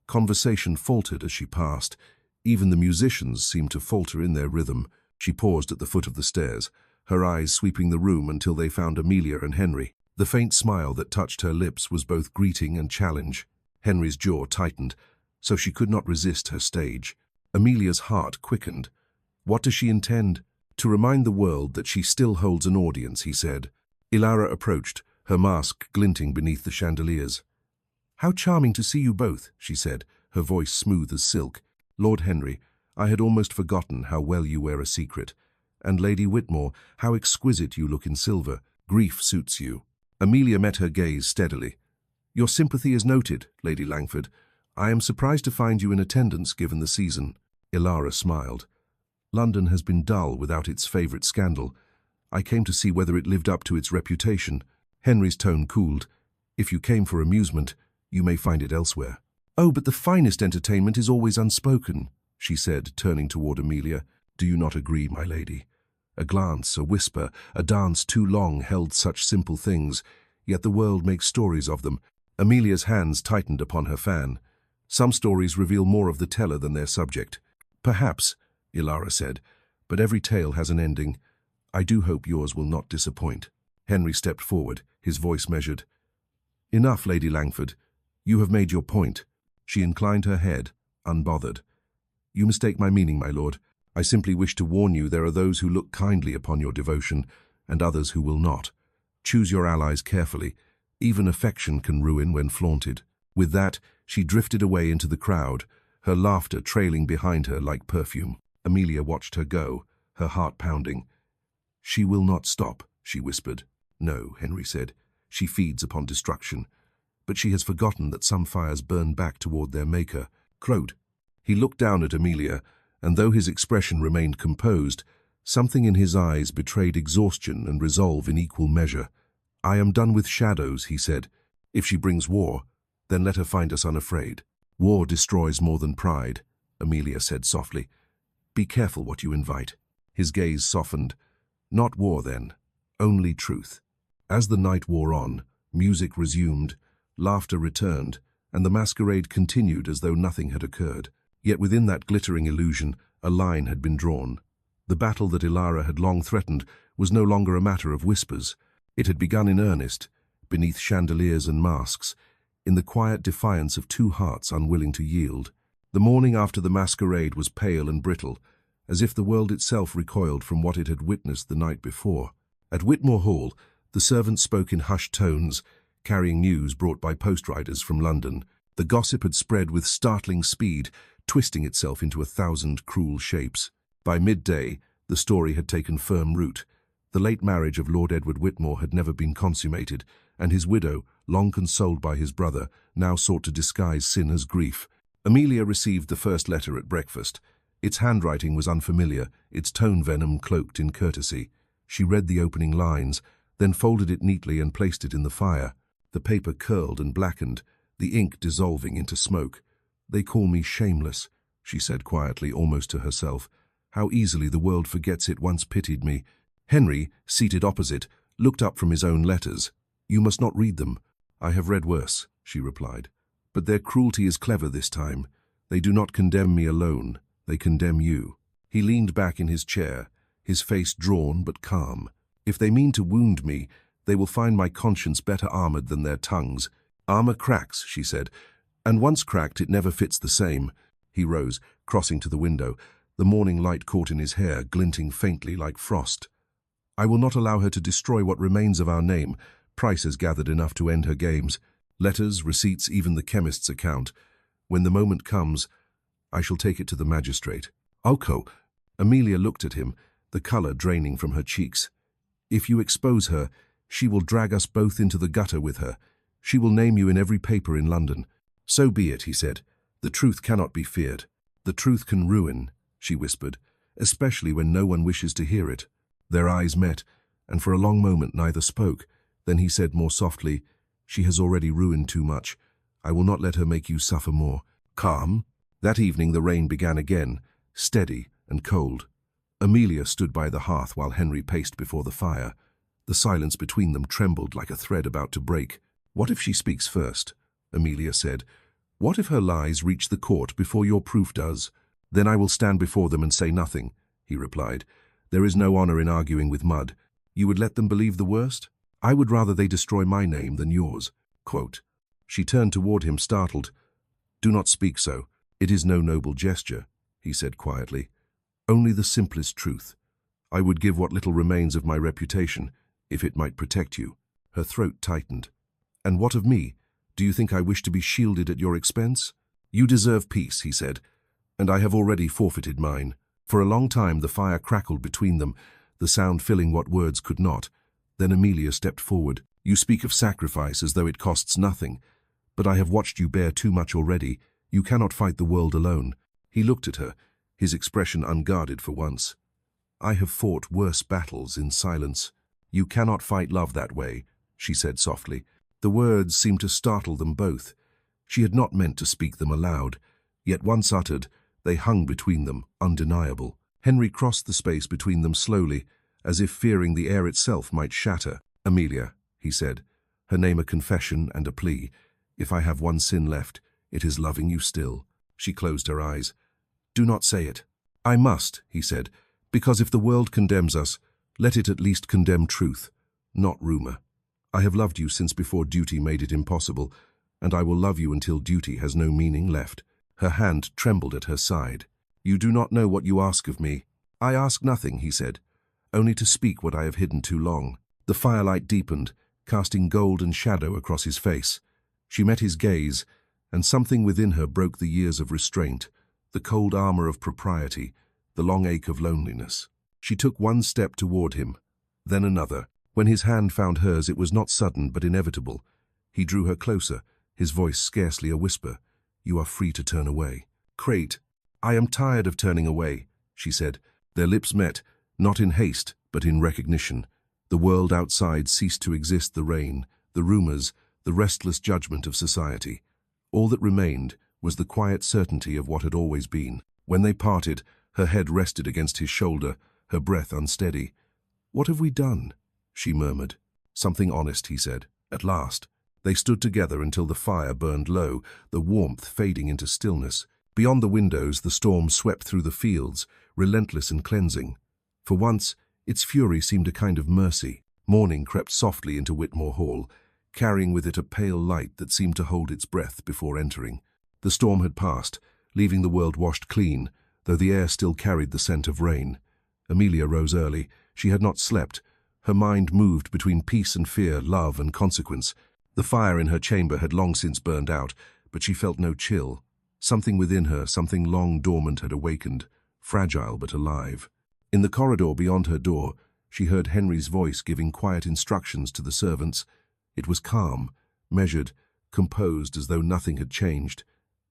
Conversation faltered as she passed. Even the musicians seemed to falter in their rhythm. She paused at the foot of the stairs, her eyes sweeping the room until they found Amelia and Henry. The faint smile that touched her lips was both greeting and challenge. Henry's jaw tightened, so she could not resist her stage. Amelia's heart quickened. "What does she intend?" "To remind the world that she still holds an audience," he said. Ilara approached, her mask glinting beneath the chandeliers. "How charming to see you both," she said, her voice smooth as silk. "Lord Henry, I had almost forgotten how well you wear a secret. And Lady Whitmore, how exquisite you look in silver. Grief suits you." Amelia met her gaze steadily. "Your sympathy is noted, Lady Langford. I am surprised to find you in attendance given the season." Ilara smiled. "London has been dull without its favourite scandal. I came to see whether it lived up to its reputation." Henry's tone cooled. "If you came for amusement, you may find it elsewhere." "Oh, but the finest entertainment is always unspoken," she said, turning toward Amelia. "Do you not agree, my lady? A glance, a whisper, a dance too long held such simple things, yet the world makes stories of them." Amelia's hands tightened upon her fan. "Some stories reveal more of the teller than their subject." "Perhaps," Ilara said, "but every tale has an ending. I do hope yours will not disappoint." Henry stepped forward, his voice measured. "Enough, Lady Langford. You have made your point." She inclined her head, unbothered. "You mistake my meaning, my lord. I simply wish to warn you there are those who look kindly upon your devotion, and others who will not. Choose your allies carefully. Even affection can ruin when flaunted." With that, she drifted away into the crowd, her laughter trailing behind her like perfume. Amelia watched her go, her heart pounding. "She will not stop," she whispered. "No," Henry said. "She feeds upon destruction. But she has forgotten that some fires burn back toward their maker." Claude. He looked down at Amelia, and though his expression remained composed, something in his eyes betrayed exhaustion and resolve in equal measure. "I am done with shadows," he said. "If she brings war, then let her find us unafraid." "War destroys more than pride," Amelia said softly. "Be careful what you invite." His gaze softened. "Not war, then. Only truth." As the night wore on, music resumed, Laughter returned, and the masquerade continued as though nothing had occurred. Yet within that glittering illusion, a line had been drawn. The battle that Ilara had long threatened was no longer a matter of whispers. It had begun in earnest, beneath chandeliers and masks, in the quiet defiance of two hearts unwilling to yield. The morning after the masquerade was pale and brittle, as if the world itself recoiled from what it had witnessed the night before. At Whitmore Hall, the servants spoke in hushed tones, carrying news brought by postriders from London. The gossip had spread with startling speed, twisting itself into 1,000 cruel shapes. By midday, the story had taken firm root. The late marriage of Lord Edward Whitmore had never been consummated, and his widow, long consoled by his brother, now sought to disguise sin as grief. Amelia received the first letter at breakfast. Its handwriting was unfamiliar, its tone venom cloaked in courtesy. She read the opening lines, then folded it neatly and placed it in the fire. The paper curled and blackened, the ink dissolving into smoke. "They call me shameless," she said quietly, almost to herself. "How easily the world forgets it once pitied me." Henry, seated opposite, looked up from his own letters. "You must not read them." "I have read worse," she replied. "But their cruelty is clever this time. They do not condemn me alone, they condemn you." He leaned back in his chair, his face drawn but calm. "If they mean to wound me, they will find my conscience better armored than their tongues." "Armor cracks," she said, "and once cracked it never fits the same." He rose, crossing to the window, the morning light caught in his hair, glinting faintly like frost. "I will not allow her to destroy what remains of our name. Price has gathered enough to end her games. Letters, receipts, even the chemist's account. When the moment comes, I shall take it to the magistrate." "Alco!" Amelia looked at him, the colour draining from her cheeks. "If you expose her, she will drag us both into the gutter with her. She will name you in every paper in London." "So be it," he said. "The truth cannot be feared." "The truth can ruin," she whispered, "especially when no one wishes to hear it." Their eyes met, and for a long moment neither spoke. Then he said more softly, "She has already ruined too much. I will not let her make you suffer more." "Calm?" That evening the rain began again, steady and cold. Amelia stood by the hearth while Henry paced before the fire. The silence between them trembled like a thread about to break. "What if she speaks first?" Amelia said. "What if her lies reach the court before your proof does?" "Then I will stand before them and say nothing," he replied. "There is no honor in arguing with mud. You would let them believe the worst? I would rather they destroy my name than yours." Quote. She turned toward him, startled. "Do not speak so. It is no noble gesture," he said quietly. "Only the simplest truth. I would give what little remains of my reputation, if it might protect you." Her throat tightened. "And what of me? Do you think I wish to be shielded at your expense?" "You deserve peace," he said, "and I have already forfeited mine." For a long time the fire crackled between them, the sound filling what words could not. Then Amelia stepped forward. "You speak of sacrifice as though it costs nothing, but I have watched you bear too much already. You cannot fight the world alone." He looked at her, his expression unguarded for once. "I have fought worse battles in silence." "You cannot fight love that way," she said softly. The words seemed to startle them both. She had not meant to speak them aloud, yet once uttered, they hung between them, undeniable. Henry crossed the space between them slowly, as if fearing the air itself might shatter. "Amelia," he said, her name a confession and a plea. "If I have one sin left, it is loving you still." She closed her eyes. "Do not say it." "I must," he said, "because if the world condemns us, let it at least condemn truth, not rumor. I have loved you since before duty made it impossible, and I will love you until duty has no meaning left." Her hand trembled at her side. "You do not know what you ask of me." "I ask nothing," he said, "only to speak what I have hidden too long." The firelight deepened, casting gold and shadow across his face. She met his gaze, and something within her broke the years of restraint, the cold armor of propriety, the long ache of loneliness. She took one step toward him, then another. When his hand found hers, it was not sudden but inevitable. He drew her closer, his voice scarcely a whisper. "You are free to turn away." "Crate, I am tired of turning away," she said. Their lips met, not in haste, but in recognition. The world outside ceased to exist, the rain, the rumors, the restless judgment of society. All that remained was the quiet certainty of what had always been. When they parted, her head rested against his shoulder, her breath unsteady. "What have we done?" she murmured. "Something honest," he said. "At last." They stood together until the fire burned low, the warmth fading into stillness. Beyond the windows, the storm swept through the fields, relentless and cleansing. For once, its fury seemed a kind of mercy. Morning crept softly into Whitmore Hall, carrying with it a pale light that seemed to hold its breath before entering. The storm had passed, leaving the world washed clean, though the air still carried the scent of rain. Amelia rose early. She had not slept. Her mind moved between peace and fear, love and consequence. The fire in her chamber had long since burned out, but she felt no chill. Something within her, something long dormant, had awakened, fragile but alive. In the corridor beyond her door, she heard Henry's voice giving quiet instructions to the servants. It was calm, measured, composed, as though nothing had changed.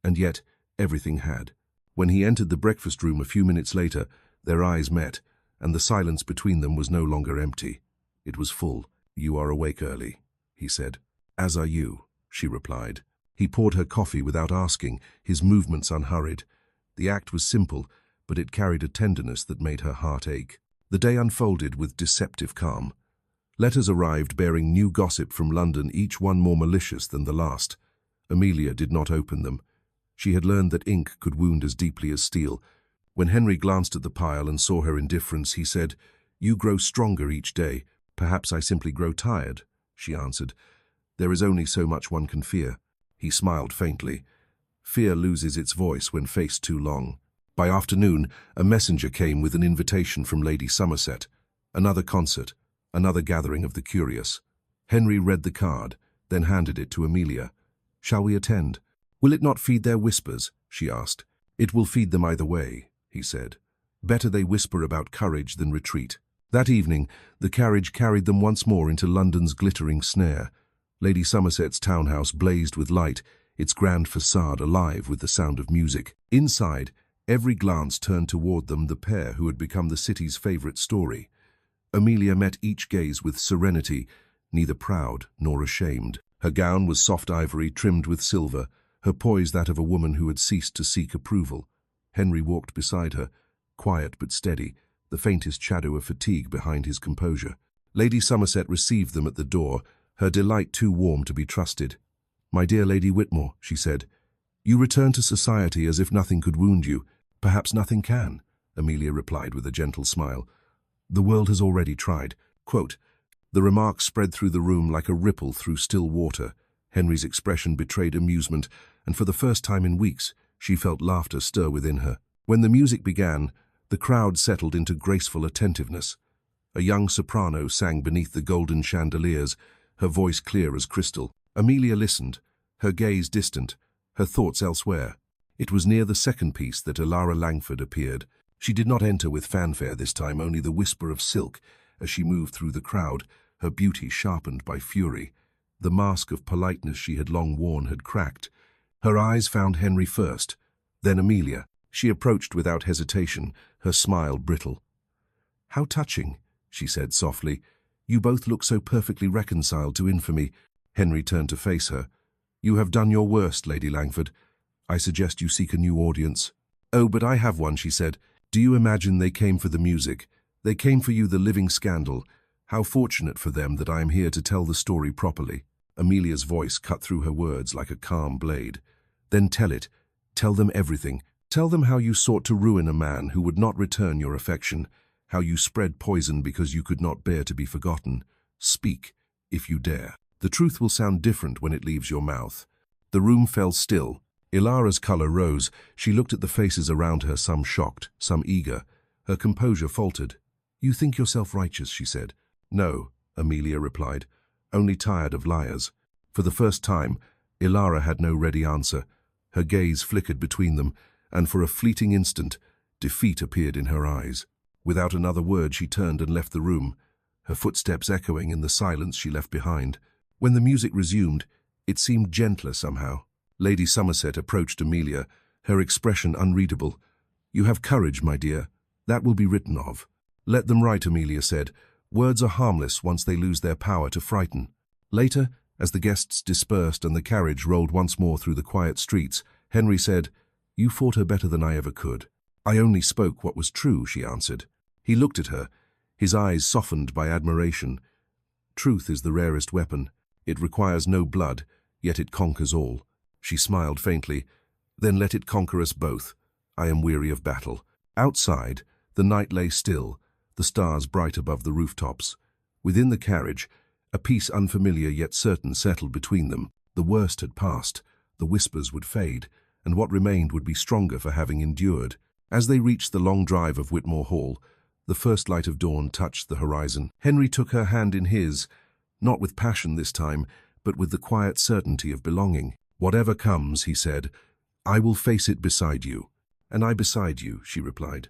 And yet, everything had. When he entered the breakfast room a few minutes later, their eyes met, and the silence between them was no longer empty. It was full. "You are awake early," he said. "As are you," she replied. He poured her coffee without asking, his movements unhurried. The act was simple, but it carried a tenderness that made her heart ache. The day unfolded with deceptive calm. Letters arrived bearing new gossip from London, each one more malicious than the last. Amelia did not open them. She had learned that ink could wound as deeply as steel. When Henry glanced at the pile and saw her indifference, he said, "You grow stronger each day. Perhaps I simply grow tired," she answered. "There is only so much one can fear." He smiled faintly. Fear loses its voice when faced too long. By afternoon, a messenger came with an invitation from Lady Somerset. Another concert, another gathering of the curious. Henry read the card, then handed it to Amelia. "Shall we attend?" "Will it not feed their whispers?" she asked. "It will feed them either way," he said. "Better they whisper about courage than retreat." That evening, the carriage carried them once more into London's glittering snare. Lady Somerset's townhouse blazed with light, its grand facade alive with the sound of music. Inside, every glance turned toward them, the pair who had become the city's favorite story. Amelia met each gaze with serenity, neither proud nor ashamed. Her gown was soft ivory trimmed with silver, her poise that of a woman who had ceased to seek approval. Henry walked beside her, quiet but steady, the faintest shadow of fatigue behind his composure. Lady Somerset received them at the door, her delight too warm to be trusted. "My dear Lady Whitmore," she said, "you return to society as if nothing could wound you. Perhaps nothing can," Amelia replied with a gentle smile. "The world has already tried." Quote, the remark spread through the room like a ripple through still water. Henry's expression betrayed amusement, and for the first time in weeks, she felt laughter stir within her. When the music began, the crowd settled into graceful attentiveness. A young soprano sang beneath the golden chandeliers, her voice clear as crystal. Amelia listened, her gaze distant, her thoughts elsewhere. It was near the second piece that Elara Langford appeared. She did not enter with fanfare this time, only the whisper of silk as she moved through the crowd, her beauty sharpened by fury. The mask of politeness she had long worn had cracked. Her eyes found Henry first, then Amelia. She approached without hesitation, her smile brittle. "How touching," she said softly. "You both look so perfectly reconciled to infamy." Henry turned to face her. "You have done your worst, Lady Langford. I suggest you seek a new audience." "Oh, but I have one," she said. "Do you imagine they came for the music? They came for you, the living scandal. How fortunate for them that I am here to tell the story properly." Amelia's voice cut through her words like a calm blade. "Then tell it. Tell them everything. Tell them how you sought to ruin a man who would not return your affection, how you spread poison because you could not bear to be forgotten. Speak, if you dare. The truth will sound different when it leaves your mouth." The room fell still. Ilara's color rose. She looked at the faces around her, some shocked, some eager. Her composure faltered. "You think yourself righteous," she said. "No," Amelia replied, "only tired of liars." For the first time, Ilara had no ready answer. Her gaze flickered between them, and for a fleeting instant, defeat appeared in her eyes. Without another word, she turned and left the room, her footsteps echoing in the silence she left behind. When the music resumed, it seemed gentler somehow. Lady Somerset approached Amelia, her expression unreadable. "You have courage, my dear. That will be written of." "Let them write," Amelia said. "Words are harmless once they lose their power to frighten." Later, as the guests dispersed and the carriage rolled once more through the quiet streets, Henry said, "You fought her better than I ever could." "I only spoke what was true," she answered. He looked at her, his eyes softened by admiration. Truth is the rarest weapon. It requires no blood, yet it conquers all. She smiled faintly. Then let it conquer us both. I am weary of battle. Outside, the night lay still, the stars bright above the rooftops. Within the carriage, a peace unfamiliar yet certain settled between them. The worst had passed, the whispers would fade, and what remained would be stronger for having endured. As they reached the long drive of Whitmore Hall, the first light of dawn touched the horizon. Henry took her hand in his, not with passion this time, but with the quiet certainty of belonging. "Whatever comes," he said, "I will face it beside you." "And I beside you," she replied.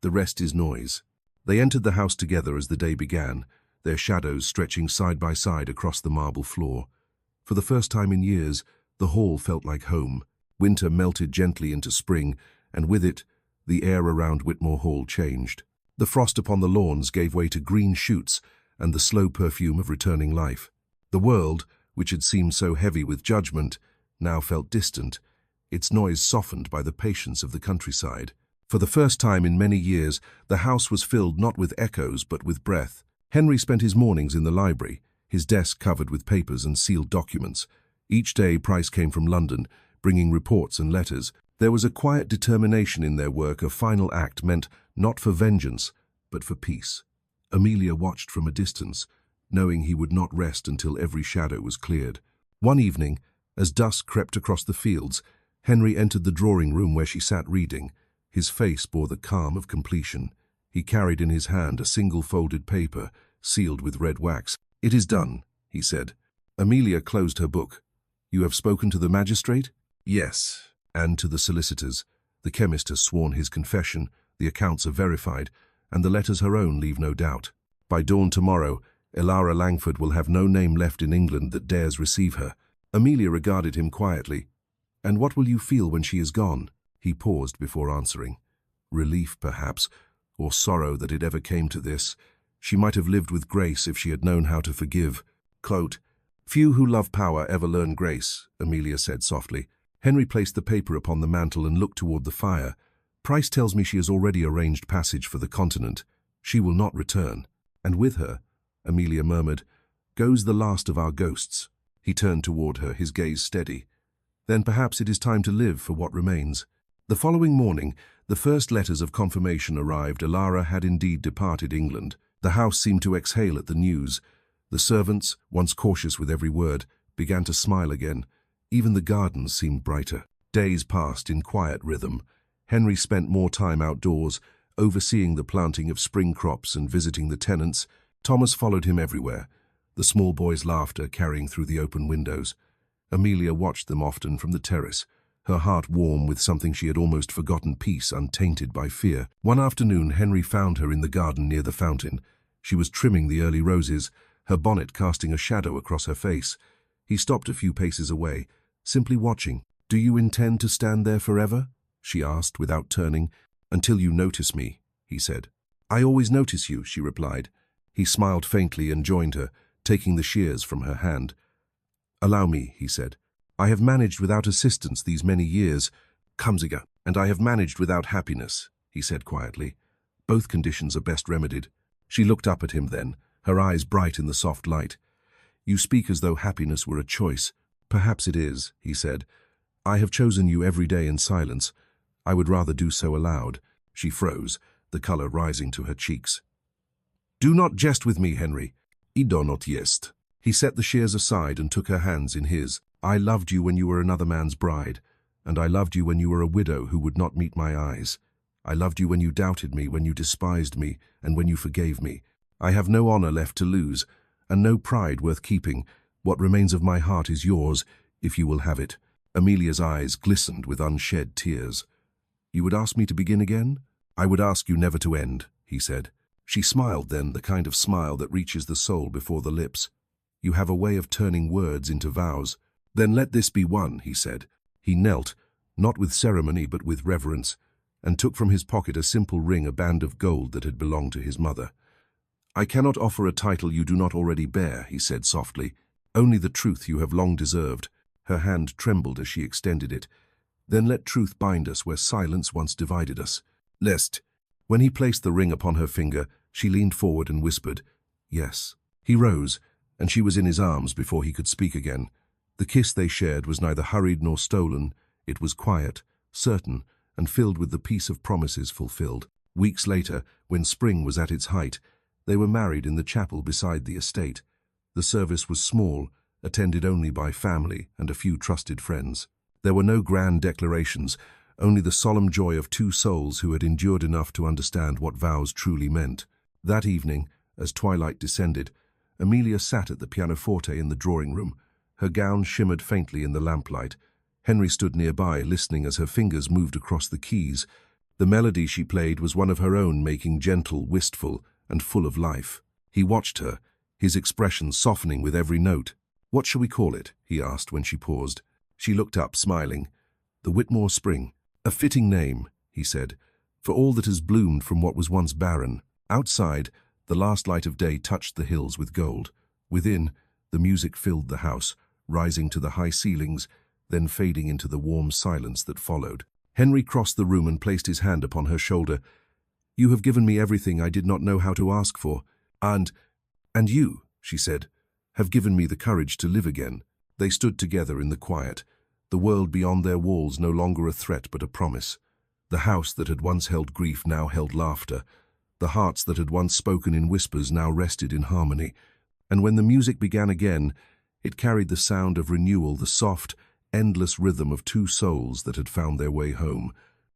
"The rest is noise." They entered the house together as the day began, their shadows stretching side by side across the marble floor. For the first time in years, the hall felt like home. Winter melted gently into spring, and with it, the air around Whitmore Hall changed. The frost upon the lawns gave way to green shoots and the slow perfume of returning life. The world, which had seemed so heavy with judgment, now felt distant, its noise softened by the patience of the countryside. For the first time in many years, the house was filled not with echoes but with breath. Henry spent his mornings in the library, his desk covered with papers and sealed documents. Each day Price came from London, bringing reports and letters. There was a quiet determination in their work, a final act meant not for vengeance, but for peace. Amelia watched from a distance, knowing he would not rest until every shadow was cleared. One evening, as dusk crept across the fields, Henry entered the drawing room where she sat reading. His face bore the calm of completion. He carried in his hand a single folded paper, sealed with red wax. "It is done," he said. Amelia closed her book. "You have spoken to the magistrate?" "Yes, and to the solicitors. The chemist has sworn his confession, the accounts are verified, and the letters her own leave no doubt. By dawn tomorrow, Elara Langford will have no name left in England that dares receive her." Amelia regarded him quietly. "And what will you feel when she is gone?" He paused before answering. "Relief, perhaps, or sorrow that it ever came to this. She might have lived with grace if she had known how to forgive." Quote, "Few who love power ever learn grace," Amelia said softly. Henry placed the paper upon the mantel and looked toward the fire. "Price tells me she has already arranged passage for the continent. She will not return. And with her," Amelia murmured, "goes the last of our ghosts." He turned toward her, his gaze steady. "Then perhaps it is time to live for what remains." The following morning, the first letters of confirmation arrived. Elara had indeed departed England. The house seemed to exhale at the news. The servants, once cautious with every word, began to smile again. Even the gardens seemed brighter. Days passed in quiet rhythm. Henry spent more time outdoors, overseeing the planting of spring crops and visiting the tenants. Thomas followed him everywhere, the small boy's laughter carrying through the open windows. Amelia watched them often from the terrace, her heart warm with something she had almost forgotten, peace untainted by fear. One afternoon, Henry found her in the garden near the fountain. She was trimming the early roses, her bonnet casting a shadow across her face. He stopped a few paces away, simply watching. "Do you intend to stand there forever?" she asked without turning. "Until you notice me," he said. "I always notice you," she replied. He smiled faintly and joined her, taking the shears from her hand. "Allow me," he said. "I have managed without assistance these many years, Kamsiga, and I have managed without happiness," he said quietly. "Both conditions are best remedied." She looked up at him then, her eyes bright in the soft light. "You speak as though happiness were a choice." "Perhaps it is," he said. "I have chosen you every day in silence. I would rather do so aloud." She froze, the color rising to her cheeks. "Do not jest with me, Henry. I do not jest." He set the shears aside and took her hands in his. "I loved you when you were another man's bride, and I loved you when you were a widow who would not meet my eyes. I loved you when you doubted me, when you despised me, and when you forgave me. I have no honor left to lose, and no pride worth keeping. What remains of my heart is yours, if you will have it." Amelia's eyes glistened with unshed tears. "You would ask me to begin again?" "I would ask you never to end," he said. She smiled then, the kind of smile that reaches the soul before the lips. "You have a way of turning words into vows." "Then let this be one," he said. He knelt, not with ceremony but with reverence, and took from his pocket a simple ring, a band of gold that had belonged to his mother. "I cannot offer a title you do not already bear," he said softly. "Only the truth you have long deserved." Her hand trembled as she extended it. "Then let truth bind us where silence once divided us." "Lest." When he placed the ring upon her finger, she leaned forward and whispered, "Yes." He rose, and she was in his arms before he could speak again. The kiss they shared was neither hurried nor stolen. It was quiet, certain, and filled with the peace of promises fulfilled. Weeks later, when spring was at its height, they were married in the chapel beside the estate. The service was small, attended only by family and a few trusted friends. There were no grand declarations, only the solemn joy of two souls who had endured enough to understand what vows truly meant. That evening, as twilight descended, Amelia sat at the pianoforte in the drawing room. Her gown shimmered faintly in the lamplight. Henry stood nearby, listening as her fingers moved across the keys. The melody she played was one of her own making, gentle, wistful, and full of life. He watched her, his expression softening with every note. "What shall we call it?" he asked when she paused. She looked up, smiling. "The Whitmore Spring." "A fitting name," he said, "for all that has bloomed from what was once barren." Outside, the last light of day touched the hills with gold. Within, the music filled the house, rising to the high ceilings, then fading into the warm silence that followed. Henry crossed the room and placed his hand upon her shoulder. "You have given me everything I did not know how to ask for. And you," she said, "have given me the courage to live again." They stood together in the quiet, the world beyond their walls no longer a threat but a promise. The house that had once held grief now held laughter. The hearts that had once spoken in whispers now rested in harmony. And when the music began again, it carried the sound of renewal, the soft, endless rhythm of two souls that had found their way home.